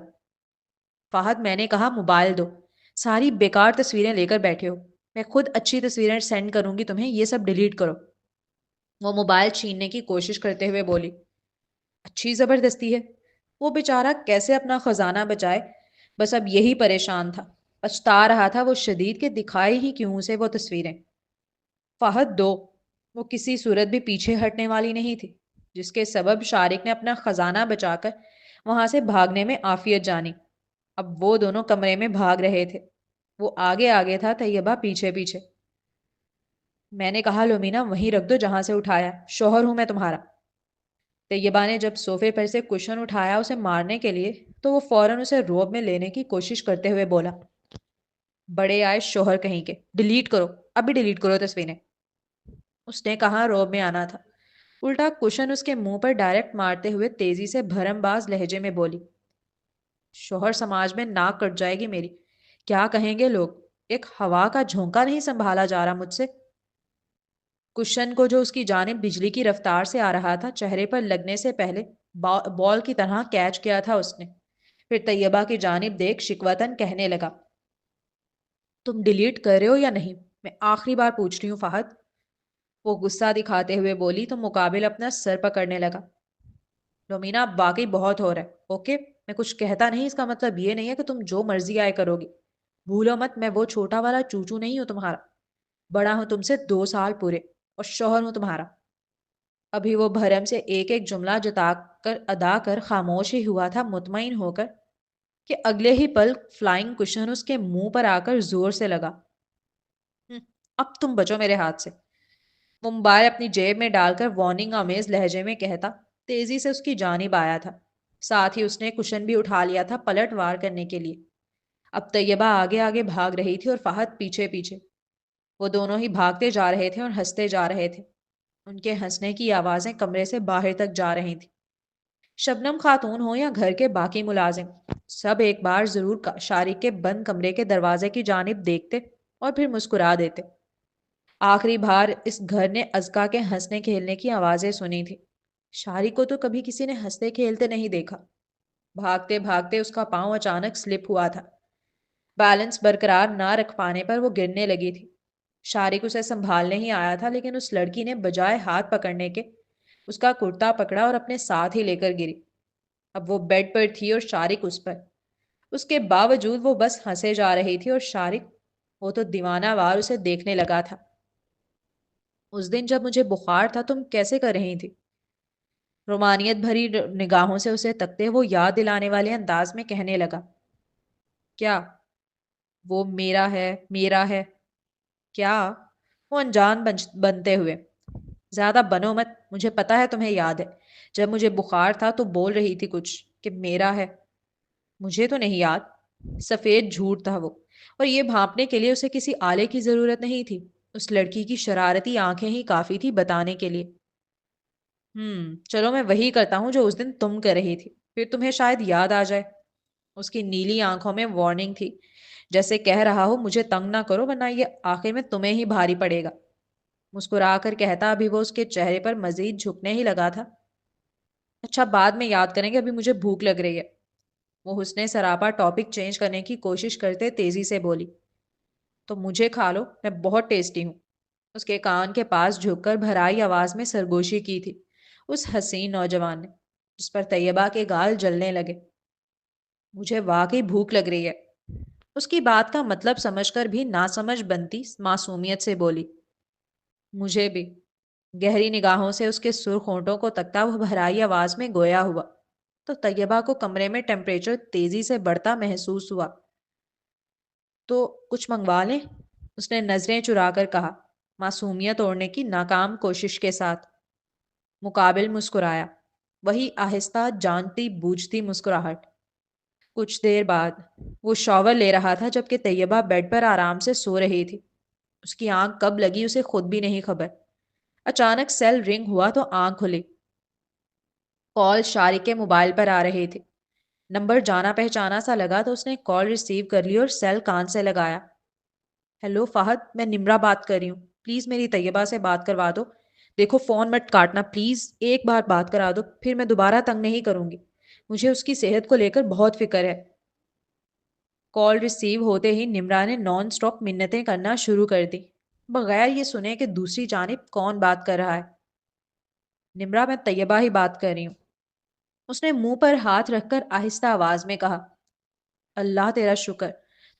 فہد میں نے کہا موبائل دو، ساری بیکار تصویریں لے کر بیٹھے ہو، میں خود اچھی تصویریں سینڈ کروں گی تمہیں، یہ سب ڈیلیٹ کرو۔ وہ موبائل چھیننے کی کوشش کرتے ہوئے بولی۔ اچھی زبردستی ہے۔ وہ بیچارہ کیسے اپنا خزانہ بچائے، بس اب یہی پریشان تھا، پچھتا رہا تھا وہ شدید کہ دکھائی ہی کیوں اسے وہ تصویریں۔ فہد دو۔ وہ کسی صورت بھی پیچھے ہٹنے والی نہیں تھی، جس کے سبب شارق نے اپنا خزانہ بچا کر وہاں سے بھاگنے میں عافیت جانی۔ اب وہ دونوں کمرے میں بھاگ رہے تھے، وہ آگے آگے تھا، طیبہ پیچھے پیچھے۔ میں نے کہا لومینا وہیں رکھ دو جہاں سے اٹھایا، شوہر ہوں میں تمہارا۔ طیبہ نے جب صوفے پر سے کشن اٹھایا اسے مارنے کے لیے تو وہ فوراً اسے روب میں لینے کی کوشش کرتے ہوئے بولا، بڑے آئے شوہر کہیں کے، ڈیلیٹ کرو، ابھی ڈیلیٹ کرو تصویریں۔ اس نے کہا روب میں آنا تھا، الٹا کشن اس کے منہ پر ڈائریکٹ مارتے ہوئے تیزی سے بھرم باز لہجے میں بولی، شوہر سماج میں ناک کٹ جائے گی میری، کیا کہیں گے لوگ، ایک ہوا کا جھونکا نہیں سنبھالا جا رہا مجھ سے۔ کشن کو جو اس کی جانب بجلی کی رفتار سے آ رہا تھا چہرے پر لگنے سے پہلے بال کی طرح کیچ کیا تھا اس نے، پھر طیبہ کی جانب دیکھ شکوتاً کہنے لگا، تم ڈیلیٹ کر رہے ہو یا نہیں؟ میں آخری بار پوچھ رہی ہوں فہد۔ وہ غصہ دکھاتے ہوئے بولی تو مقابل اپنا سر پکڑنے لگا، لومینا اب واقعی بہت ہو رہا ہے، اوکے؟ میں کچھ کہتا نہیں، اس کا مطلب یہ نہیں ہے کہ تم جو مرضی آئے کرو گی۔ بھولو مت میں وہ چھوٹا والا چوچو نہیں ہوں تمہارا، بڑا ہوں تم سے 2 سال پورے، اور شوہر ہوں تمہارا۔ ابھی وہ بھرم سے ایک ایک جملہ جتا کر ادا کر خاموش ہی ہوا تھا، مطمئن ہو کر کہ اگلے ہی پل فلائنگ کشن اس کے منہ پر آ کر زور سے لگا۔ "ہم، اب تم بچو میرے ہاتھ سے"۔ وہ موبائل اپنی جیب میں ڈال کر وارننگ آمیز لہجے میں کہتا تیزی سے اس کی جانب آیا تھا، ساتھ ہی اس نے کشن بھی اٹھا لیا تھا پلٹ وار کرنے کے لیے۔ اب طیبہ آگے آگے بھاگ رہی تھی اور فہد پیچھے پیچھے۔ وہ دونوں ہی بھاگتے جا رہے تھے اور ہنستے جا رہے تھے، ان کے ہنسنے کی آوازیں کمرے سے باہر تک جا رہی تھیں۔ شبنم خاتون ہو یا گھر کے باقی ملازم، سب ایک بار ضرور شارق کے بند کمرے کے دروازے کی جانب دیکھتے اور پھر مسکرا دیتے۔ آخری بار اس گھر نے ازکا کے ہنسنے کھیلنے کی آوازیں سنی تھی، شارق کو تو کبھی کسی نے ہنستے کھیلتے نہیں دیکھا۔ بھاگتے بھاگتے اس کا پاؤں اچانک سلپ ہوا تھا، بیلنس برقرار نہ رکھ پانے پر وہ گرنے لگی تھی۔ شارق اسے سنبھالنے ہی آیا تھا، لیکن اس لڑکی نے بجائے ہاتھ پکڑنے کے اس کا کرتا پکڑا اور اپنے ساتھ ہی لے کر گری۔ اب وہ بیڈ پر تھی اور شارق اس پر، اس کے باوجود وہ بس ہنسے جا رہی تھی، اور شارق، وہ تو دیوانہ وار اسے دیکھنے لگا تھا۔ اس دن جب مجھے بخار تھا تم کیسے کر رہی تھی؟ رومانیت بھری نگاہوں سے اسے تکتے وہ یاد دلانے والے انداز میں کہنے لگا، کیا؟ وہ میرا ہے، میرا ہے کیا؟ وہ انجان بنتے ہوئے، زیادہ بنو مت، مجھے پتا ہے تمہیں یاد ہے، جب مجھے بخار تھا تو بول رہی تھی کچھ کہ میرا ہے۔ مجھے تو نہیں یاد۔ سفید جھوٹ تھا وہ، اور یہ بھانپنے کے لیے اسے کسی آلے کی ضرورت نہیں تھی، اس لڑکی کی شرارتی آنکھیں ہی کافی تھی بتانے کے لیے۔ چلو میں وہی کرتا ہوں جو اس دن تم کر رہی تھی، پھر تمہیں شاید یاد آ جائے۔ اس کی نیلی آنکھوں میں وارننگ تھی، جیسے کہہ رہا ہو مجھے تنگ نہ کرو ورنہ یہ آخر میں تمہیں ہی بھاری پڑے گا۔ مسکرا کر کہتا ابھی وہ اس کے چہرے پر مزید جھکنے ہی لگا تھا، اچھا بعد میں یاد کریں گے، ابھی مجھے بھوک لگ رہی ہے۔ وہ حسن سراپا ٹاپک چینج کرنے کی کوشش کرتے تیزی سے بولی، تو مجھے کھا لو، میں بہت ٹیسٹی ہوں۔ اس کے کان کے پاس جھک کر بھرائی آواز میں سرگوشی کی تھی اس حسین نوجوان نے، جس پر طیبہ کے گال جلنے لگے۔ مجھے واقعی بھوک لگ رہی ہے، اس کی بات کا مطلب سمجھ کر بھی ناسمجھ بنتی معصومیت سے بولی۔ مجھے بھی۔ گہری نگاہوں سے اس کے سرخ ہونٹوں کو تکتا وہ بھرائی آواز میں گویا ہوا تو طیبہ کو کمرے میں ٹیمپریچر تیزی سے بڑھتا محسوس ہوا۔ تو کچھ منگوا لیں؟ اس نے نظریں چرا کر کہا، معصومیت اوڑھنے کی ناکام کوشش کے ساتھ۔ مقابل مسکرایا، وہی آہستہ جانتی بوجھتی مسکراہٹ۔ کچھ دیر بعد وہ شاور لے رہا تھا جبکہ طیبہ بیڈ پر آرام سے سو رہی تھی۔ اس کی آنکھ کب لگی اسے خود بھی نہیں خبر۔ اچانک سیل رنگ ہوا تو آنکھ کھلی۔ کال شارق کے موبائل پر آ رہے تھے۔ نمبر جانا پہچانا سا لگا تو اس نے کال ریسیو کر لی اور سیل کان سے لگایا۔ ہیلو فہد، میں نمرا بات کر رہی ہوں، پلیز میری طیبہ سے بات کروا دو۔ دیکھو فون مت کاٹنا پلیز، ایک بار بات کرا دو، پھر میں دوبارہ تنگ نہیں کروں گی، مجھے اس کی صحت کو لے کر بہت فکر ہے۔ کال ریسیو ہوتے ہی نمرا نے نان سٹاپ منتیں کرنا شروع کر دی، بغیر یہ سنے کہ دوسری جانب کون بات کر رہا ہے۔ نمرا، میں طیبہ ہی بات کر رہی ہوں، اس نے منہ پر ہاتھ رکھ کر آہستہ آواز میں کہا۔ اللہ تیرا شکر،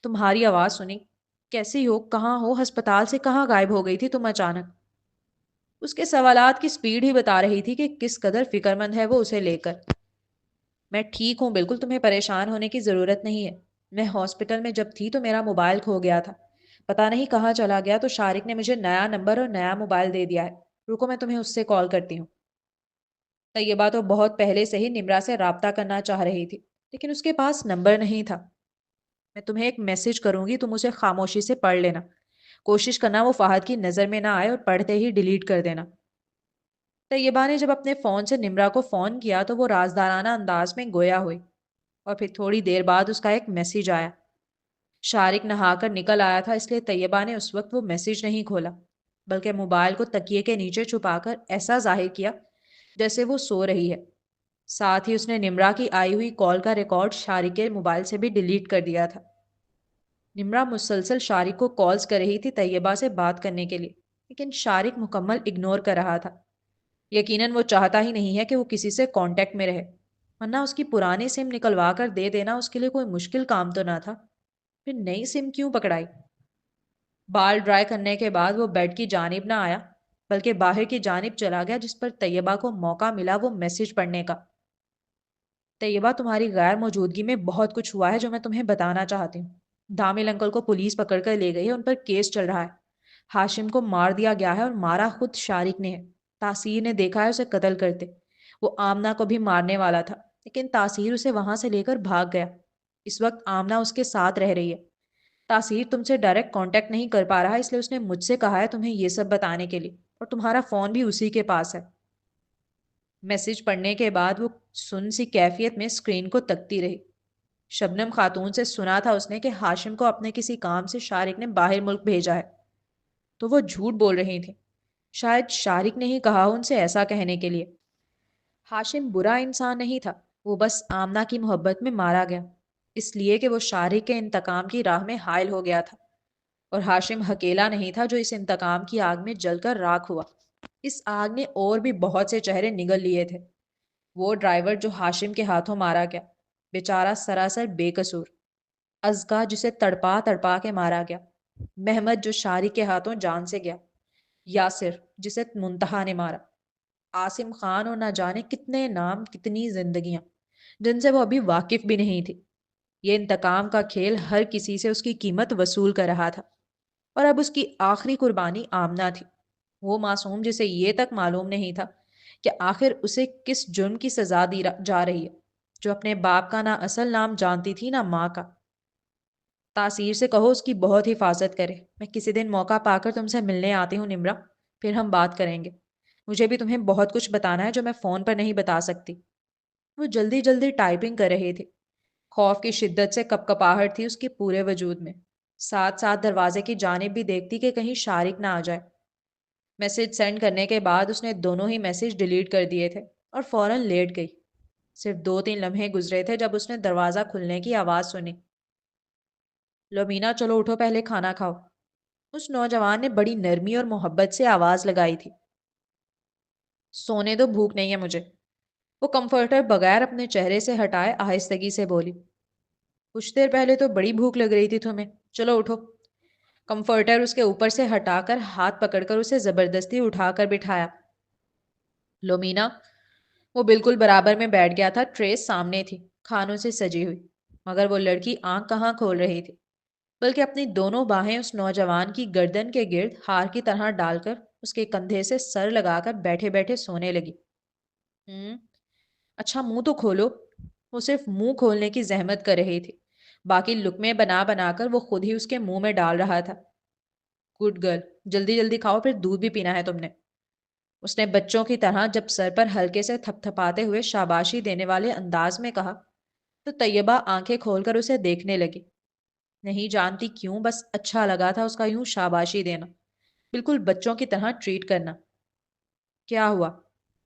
تمہاری آواز سنی، کیسی ہو، کہاں ہو، ہسپتال سے کہاں غائب ہو گئی تھی تم اچانک؟ اس کے سوالات کی سپیڈ ہی بتا رہی تھی کہ کس قدر فکر مند ہے وہ اسے لے کر۔ میں ٹھیک ہوں بالکل، تمہیں پریشان ہونے کی ضرورت نہیں ہے۔ میں ہاسپٹل میں جب تھی تو میرا موبائل کھو گیا تھا، پتا نہیں کہاں چلا گیا، تو شارق نے مجھے نیا نمبر اور نیا موبائل دے دیا ہے، رکو میں تمہیں اس سے کال کرتی ہوں۔ طیبہ تو بہت پہلے سے ہی نمرا سے رابطہ کرنا چاہ رہی تھی، لیکن اس کے پاس نمبر نہیں تھا۔ میں تمہیں ایک میسج کروں گی، تم اسے خاموشی سے پڑھ لینا، کوشش کرنا وہ فہد کی نظر میں نہ آئے اور پڑھتے ہی ڈیلیٹ کر دینا۔ طیبہ نے جب اپنے فون سے نمرا کو فون کیا تو وہ رازدارانہ انداز میں گویا ہوئی، اور پھر تھوڑی دیر بعد اس کا ایک میسج آیا۔ شارق نہا کر نکل آیا تھا، اس لیے طیبہ نے اس وقت وہ میسج نہیں کھولا، بلکہ موبائل کو تکیے کے نیچے چھپا کر ایسا ظاہر کیا جیسے وہ سو رہی ہے۔ ساتھ ہی اس نے نمرا کی آئی ہوئی کال کا ریکارڈ شارق کے موبائل سے بھی ڈیلیٹ کر دیا تھا۔ نمرا مسلسل شارق کو کالز کر رہی تھی طیبہ سے بات کرنے کے لیے، لیکن شارق مکمل اگنور کر رہا تھا۔ یقیناً وہ چاہتا ہی نہیں ہے کہ وہ کسی سے کانٹیکٹ میں رہے، ورنہ اس کی پرانی سم نکلوا کر دے دینا اس کے لیے کوئی مشکل کام تو نہ تھا۔ پھر نئی سم کیوں پکڑائی؟ بال ڈرائی کرنے کے بعد وہ بیڈ کی جانب نہ آیا، بلکہ باہر کی جانب چلا گیا، جس پر طیبہ کو موقع ملا وہ میسج پڑھنے کا۔ طیبہ، تمہاری غیر موجودگی میں بہت کچھ ہوا ہے جو میں تمہیں بتانا چاہتی ہوں۔ دامل انکل کو پولیس پکڑ کر لے گئی ہے، ان پر کیس چل رہا ہے۔ ہاشم کو مار دیا گیا ہے اور مارا خود شارق نے ہے۔ تاثیر نے دیکھا ہے اسے قتل کرتے۔ وہ آمنہ کو بھی مارنے والا تھا، لیکن تاثیر اسے وہاں سے لے کر بھاگ گیا۔ اس وقت آمنہ اس کے ساتھ رہ رہی ہے۔ تاثیر تم سے ڈائریکٹ کانٹیکٹ نہیں کر پا رہا، اس لیے اس نے مجھ سے کہا ہے تمہیں یہ سب بتانے کے لیے، اور تمہارا فون بھی اسی کے پاس ہے۔ میسج پڑھنے کے بعد وہ سن سی کیفیت میں اسکرین کو تکتی رہی۔ شبنم خاتون سے سنا تھا اس نے کہ ہاشم کو اپنے کسی کام سے شارق نے باہر ملک بھیجا ہے، تو وہ جھوٹ بول رہی تھی۔ شاید شارق نے ہی کہا ان سے ایسا کہنے کے لیے۔ ہاشم برا انسان نہیں تھا، وہ بس آمنہ کی محبت میں مارا گیا، اس لیے کہ وہ شارق کے انتقام کی راہ میں حائل ہو گیا تھا، اور ہاشم اکیلا نہیں تھا جو اس انتقام کی آگ میں جل کر راکھ ہوا۔ اس آگ نے اور بھی بہت سے چہرے نگل لیے تھے۔ وہ ڈرائیور جو ہاشم کے ہاتھوں مارا گیا، بیچارہ سراسر بے قصور۔ ازکا جسے تڑپا تڑپا کے مارا گیا۔ محمد جو شارق کے ہاتھوں جان سے گیا۔ یاسر جسے منتہا نے مارا۔ عاصم خان، اور نہ جانے کتنے نام، کتنی زندگیاں جن سے وہ ابھی واقف بھی نہیں تھی۔ یہ انتقام کا کھیل ہر کسی سے اس کی قیمت وصول کر رہا تھا، اور اب اس کی آخری قربانی آمنہ تھی، وہ معصوم جسے یہ تک معلوم نہیں تھا کہ آخر اسے کس جرم کی سزا دی جا رہی ہے، جو اپنے باپ کا نہ اصل نام جانتی تھی نہ ماں کا۔ تاثیر سے کہو اس کی بہت حفاظت کرے، میں کسی دن موقع پا کر تم سے ملنے آتی ہوں نمرا، پھر ہم بات کریں گے۔ مجھے بھی تمہیں بہت کچھ بتانا ہے جو میں فون پر نہیں بتا سکتی۔ وہ جلدی جلدی ٹائپنگ کر رہے تھے۔ خوف کی شدت سے کپکپاہٹ تھی اس کے پورے وجود میں۔ ساتھ ساتھ دروازے کی جانب بھی دیکھتی کہ کہیں شارق نہ آ جائے۔ میسج سینڈ کرنے کے بعد اس نے دونوں ہی میسج ڈیلیٹ کر دیے تھے اور فوراً لیٹ گئی۔ صرف 2-3 لمحے گزرے تھے جب اس نے دروازہ کھلنے کی آواز سنی۔ لومینا چلو اٹھو، پہلے کھانا کھاؤ۔ اس نوجوان نے بڑی نرمی اور محبت سے آواز لگائی تھی۔ سونے دو، بھوک نہیں ہے مجھے، وہ کمفرٹر بغیر اپنے چہرے سے ہٹائے آہستگی سے بولی۔ کچھ دیر پہلے تو بڑی بھوک لگ رہی تھی تمہیں، چلو اٹھو۔ کمفرٹر اس کے اوپر سے ہٹا کر ہاتھ پکڑ کر اسے زبردستی اٹھا کر بٹھایا۔ لومینا، وہ بالکل برابر میں بیٹھ گیا تھا، ٹرے سامنے تھی، کھانوں سے سجی ہوئی، مگر وہ لڑکی آنکھ کہاں کھول رہی تھی، بلکہ اپنی دونوں باہیں اس نوجوان کی گردن کے گرد ہار کی طرح ڈال کر اس کے کندھے سے سر لگا کر بیٹھے بیٹھے سونے لگی۔ ہوں، اچھا منہ تو کھولو۔ وہ صرف منہ کھولنے کی زحمت کر رہی تھی، باقی لقمے بنا بنا کر وہ خود ہی اس کے منہ میں ڈال رہا تھا۔ گڈ گرل، جلدی جلدی کھاؤ، پھر دودھ بھی پینا ہے تم نے۔ اس نے بچوں کی طرح جب سر پر ہلکے سے تھپ تھپاتے ہوئے شاباشی دینے والے انداز میں کہا تو طیبہ آنکھیں کھول کر اسے دیکھنے لگی۔ نہیں جانتی کیوں، بس اچھا لگا تھا اس کا یوں شاباشی دینا، بالکل بچوں کی طرح ٹریٹ کرنا۔ کیا ہوا؟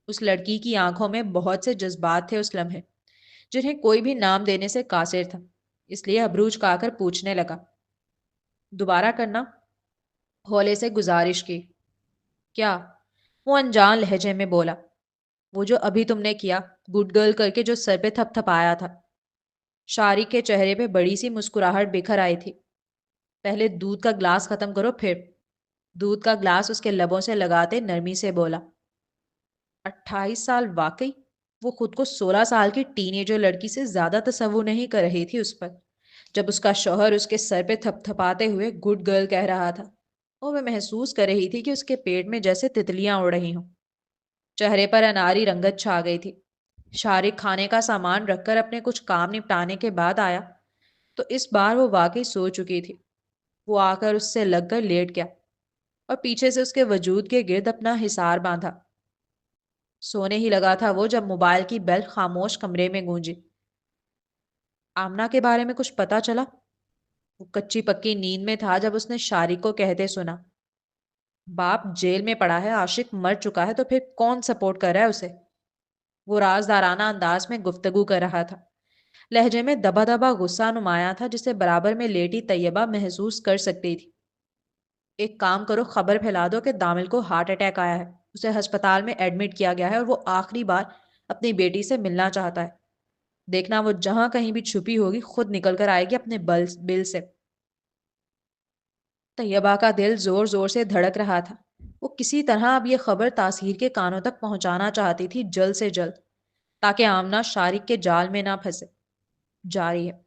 اس لڑکی کی آنکھوں میں بہت سے جذبات تھے اس لمحے، جنہیں کوئی بھی نام دینے سے قاصر تھا، اس لیے ابروج کا کر پوچھنے لگا۔ دوبارہ کرنا، ہولے سے گزارش کی۔ کیا؟ وہ انجان لہجے میں بولا۔ وہ جو ابھی تم نے کیا، گڈ گرل کر کے جو سر پہ تھپ تھپایا تھا۔ شاری کے چہرے پہ بڑی سی مسکراہٹ بکھر آئی تھی۔ پہلے دودھ کا گلاس ختم کرو پھر۔ دودھ کا گلاس اس کے لبوں سے لگاتے نرمی سے بولا۔ 28 سال واقعی؟ وہ خود کو 16 سال کی ٹین ایجر لڑکی سے زیادہ تصور نہیں کر رہی تھی اس پر، جب اس کا شوہر اس کے سر پہ تھپ تھپاتے ہوئے گڈ گرل کہہ رہا تھا۔ اور وہ محسوس کر رہی تھی کہ اس کے پیٹ میں جیسے تتلیاں اڑ رہی ہوں۔ چہرے پر اناری رنگت چھا گئی تھی۔ شارق کھانے کا سامان رکھ کر اپنے کچھ کام نپٹانے کے بعد آیا تو اس بار وہ واقعی سو چکی تھی۔ وہ آ کر اس سے لگ کر لیٹ گیا اور پیچھے سے اس کے وجود کے گرد اپنا حصار باندھا۔ سونے ہی لگا تھا وہ جب موبائل کی بیل خاموش کمرے میں گونجی۔ آمنہ کے بارے میں کچھ پتا چلا؟ وہ کچی پکی نیند میں تھا جب اس نے شارق کو کہتے سنا، باپ جیل میں پڑا ہے، عاشق مر چکا ہے، تو پھر کون سپورٹ کر رہا ہے اسے؟ وہ رازدارانہ انداز میں گفتگو کر رہا تھا، لہجے میں دبا دبا غصہ نمایاں تھا جسے برابر میں لیٹی طیبہ محسوس کر سکتی تھی۔ ایک کام کرو، خبر پھیلا دو کہ دامل کو ہارٹ اٹیک آیا ہے، اسے ہسپتال میں ایڈمٹ کیا گیا ہے اور وہ آخری بار اپنی بیٹی سے ملنا چاہتا ہے۔ دیکھنا وہ جہاں کہیں بھی چھپی ہوگی خود نکل کر آئے گی اپنے بل سے۔ طیبہ کا دل زور زور سے دھڑک رہا تھا۔ وہ کسی طرح اب یہ خبر تاثیر کے کانوں تک پہنچانا چاہتی تھی، جلد سے جلد، تاکہ آمنہ شارق کے جال میں نہ پھنسے۔ جاری ہے۔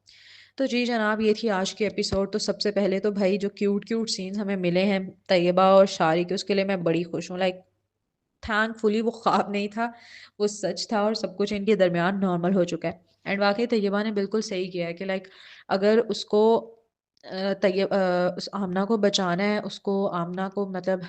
تو جی جناب، یہ تھی آج کی ایپیسوڈ۔ تو سب سے پہلے تو بھائی جو کیوٹ کیوٹ سینز ہمیں ملے ہیں طیبہ اور شارق کے، اس کے لیے میں بڑی خوش ہوں۔ لائک تھینک فلی وہ خواب نہیں تھا، وہ سچ تھا، اور سب کچھ ان کے درمیان نارمل ہو چکا ہے۔ اینڈ واقعی طیبہ نے بالکل صحیح کیا ہے کہ لائک اگر اس کو اس آمنہ کو بچانا ہے، اس کو آمنہ کو مطلب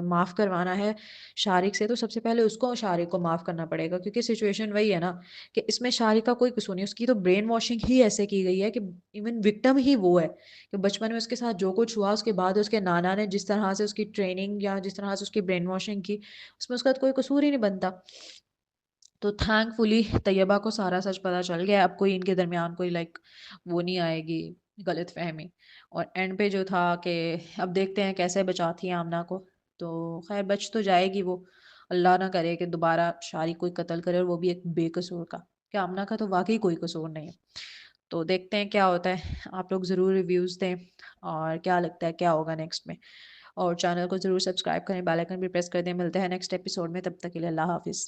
معاف کروانا ہے شارق سے، تو سب سے پہلے اس کو شارق کو معاف کرنا پڑے گا، کیونکہ سچویشن وہی ہے نا کہ اس میں شارق کا کوئی قصور نہیں، اس کی تو برین واشنگ ہی ایسے کی گئی ہے کہ ایون وکٹم ہی وہ ہے کہ بچپن میں اس کے ساتھ جو کچھ ہوا، اس کے بعد اس کے نانا نے جس طرح سے اس کی ٹریننگ یا جس طرح سے اس کی برین واشنگ کی، اس میں اس کا کوئی قصور ہی نہیں بنتا۔ تو تھینک فلی طیبہ کو سارا سچ پتا چل گیا، اب کوئی ان کے درمیان کوئی لائک وہ نہیں آئے گی، غلط فہمی۔ اور اینڈ پہ جو تھا کہ اب دیکھتے ہیں کیسے بچاتی ہیں آمنہ کو، تو خیر بچ تو جائے گی وہ، اللہ نہ کرے کہ دوبارہ شارق کوئی قتل کرے، اور وہ بھی ایک بے قصور کا، کہ آمنہ کا تو واقعی کوئی قصور نہیں ہے۔ تو دیکھتے ہیں کیا ہوتا ہے، آپ لوگ ضرور ریویوز دیں اور کیا لگتا ہے کیا ہوگا نیکسٹ میں، اور چینل کو ضرور سبسکرائب کریں، بیل آئکن بھی پریس کر دیں۔ ملتے ہیں نیکسٹ ایپیسوڈ میں، تب تک کے لیے اللہ حافظ۔